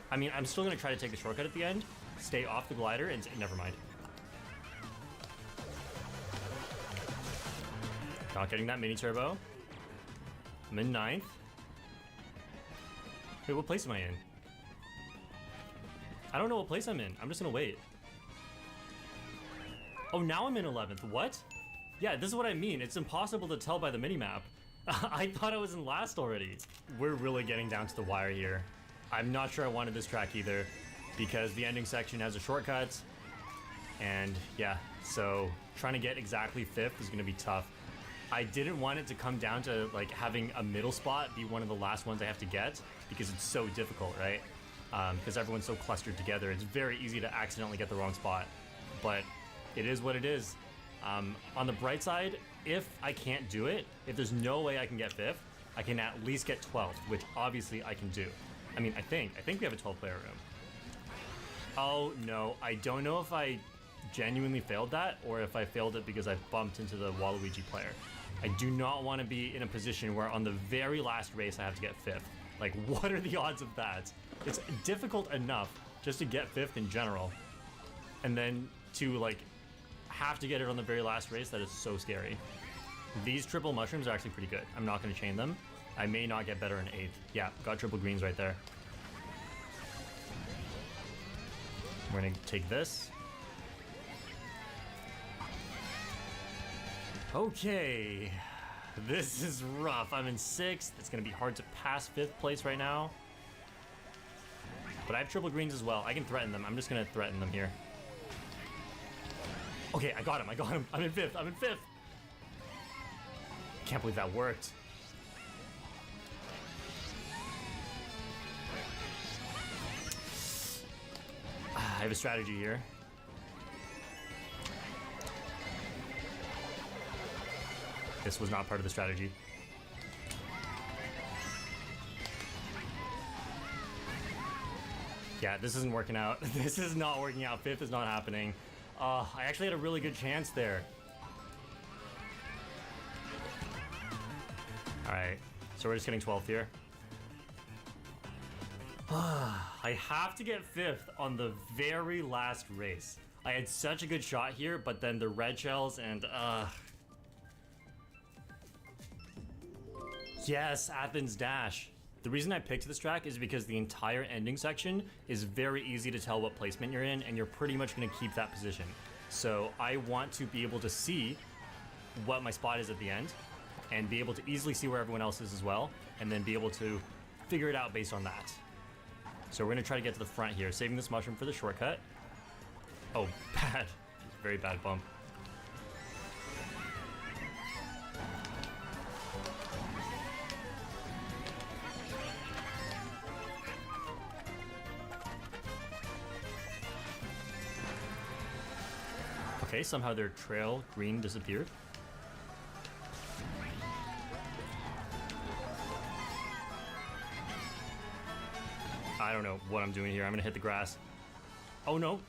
Speaker 15: I mean, I'm still gonna try to take the shortcut at the end, stay off the glider, and never mind. Not getting that mini turbo. I'm in 9th. Wait, what place am I in? I don't know what place I'm in. I'm just gonna wait. Oh, now I'm in 11th. What? Yeah, this is what I mean. It's impossible to tell by the minimap. I thought I was in last already. We're really getting down to the wire here. I'm not sure I wanted this track either because the ending section has a shortcut. And yeah, so trying to get exactly 5th is gonna be tough. I didn't want it to come down to like having a middle spot be one of the last ones I have to get because it's so difficult, right? Because everyone's so clustered together. It's very easy to accidentally get the wrong spot, but it is what it is. On the bright side, if I can't do it, if there's no way I can get 5th, I can at least get 12th, which obviously I can do. I mean, I think we have a 12-player room. Oh no, I don't know if I genuinely failed that or if I failed it because I bumped into the Waluigi player. I do not want to be in a position where on the very last race I have to get 5th. Like, what are the odds of that? It's difficult enough just to get 5th in general. And then to, like, have to get it on the very last race, that is so scary. These triple mushrooms are actually pretty good. I'm not going to chain them. I may not get better in 8th. Yeah, got triple greens right there. We're going to take this. Okay, this is rough. I'm in 6th. It's gonna be hard to pass 5th place right now. But I have triple greens as well. I can threaten them. I'm just gonna threaten them here. Okay, I got him. I'm in 5th. I'm in 5th. Can't believe that worked. I have a strategy here. This was not part of the strategy. Yeah, this isn't working out. This is not working out. 5th is not happening. I actually had a really good chance there. Alright, so we're just getting 12th here. I have to get 5th on the very last race. I had such a good shot here, but then the red shells and yes, Athens Dash. The reason I picked this track is because the entire ending section is very easy to tell what placement you're in, and you're pretty much going to keep that position. So I want to be able to see what my spot is at the end, and be able to easily see where everyone else is as well, and then be able to figure it out based on that. So we're going to try to get to the front here, saving this mushroom for the shortcut. Oh, bad. Very bad bump. Okay, somehow their trail green disappeared. I don't know what I'm doing here. I'm gonna hit the grass. Oh no,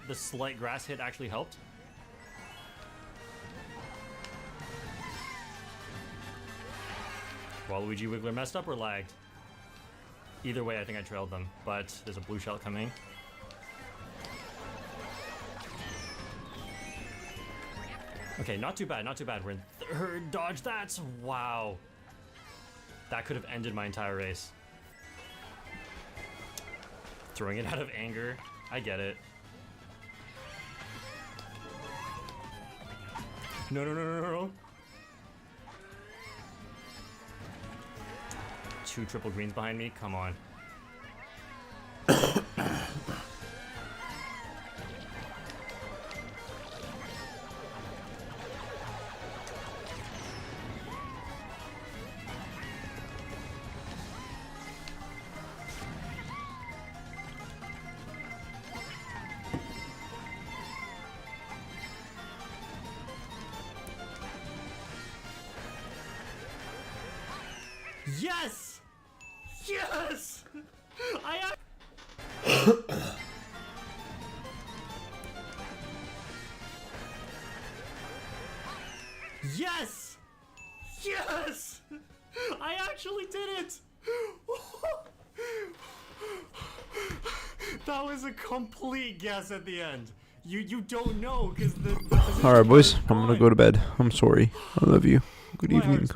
Speaker 15: the slight grass hit actually helped. Waluigi Wiggler messed up or lagged. Either way, I think I trailed them, but there's a blue shell coming. Okay, not too bad, not too bad. We're in third. Dodge that. Wow. That could have ended my entire race. Throwing it out of anger. I get it. No, no, no, no, no, no. 2 triple greens behind me. Come on. Yes! Yes! Yes! Yes! I actually did it! That was a complete guess at the end. You don't know because the
Speaker 1: Alright, boys. I'm gonna go to bed. I'm sorry. I love you. Good evening.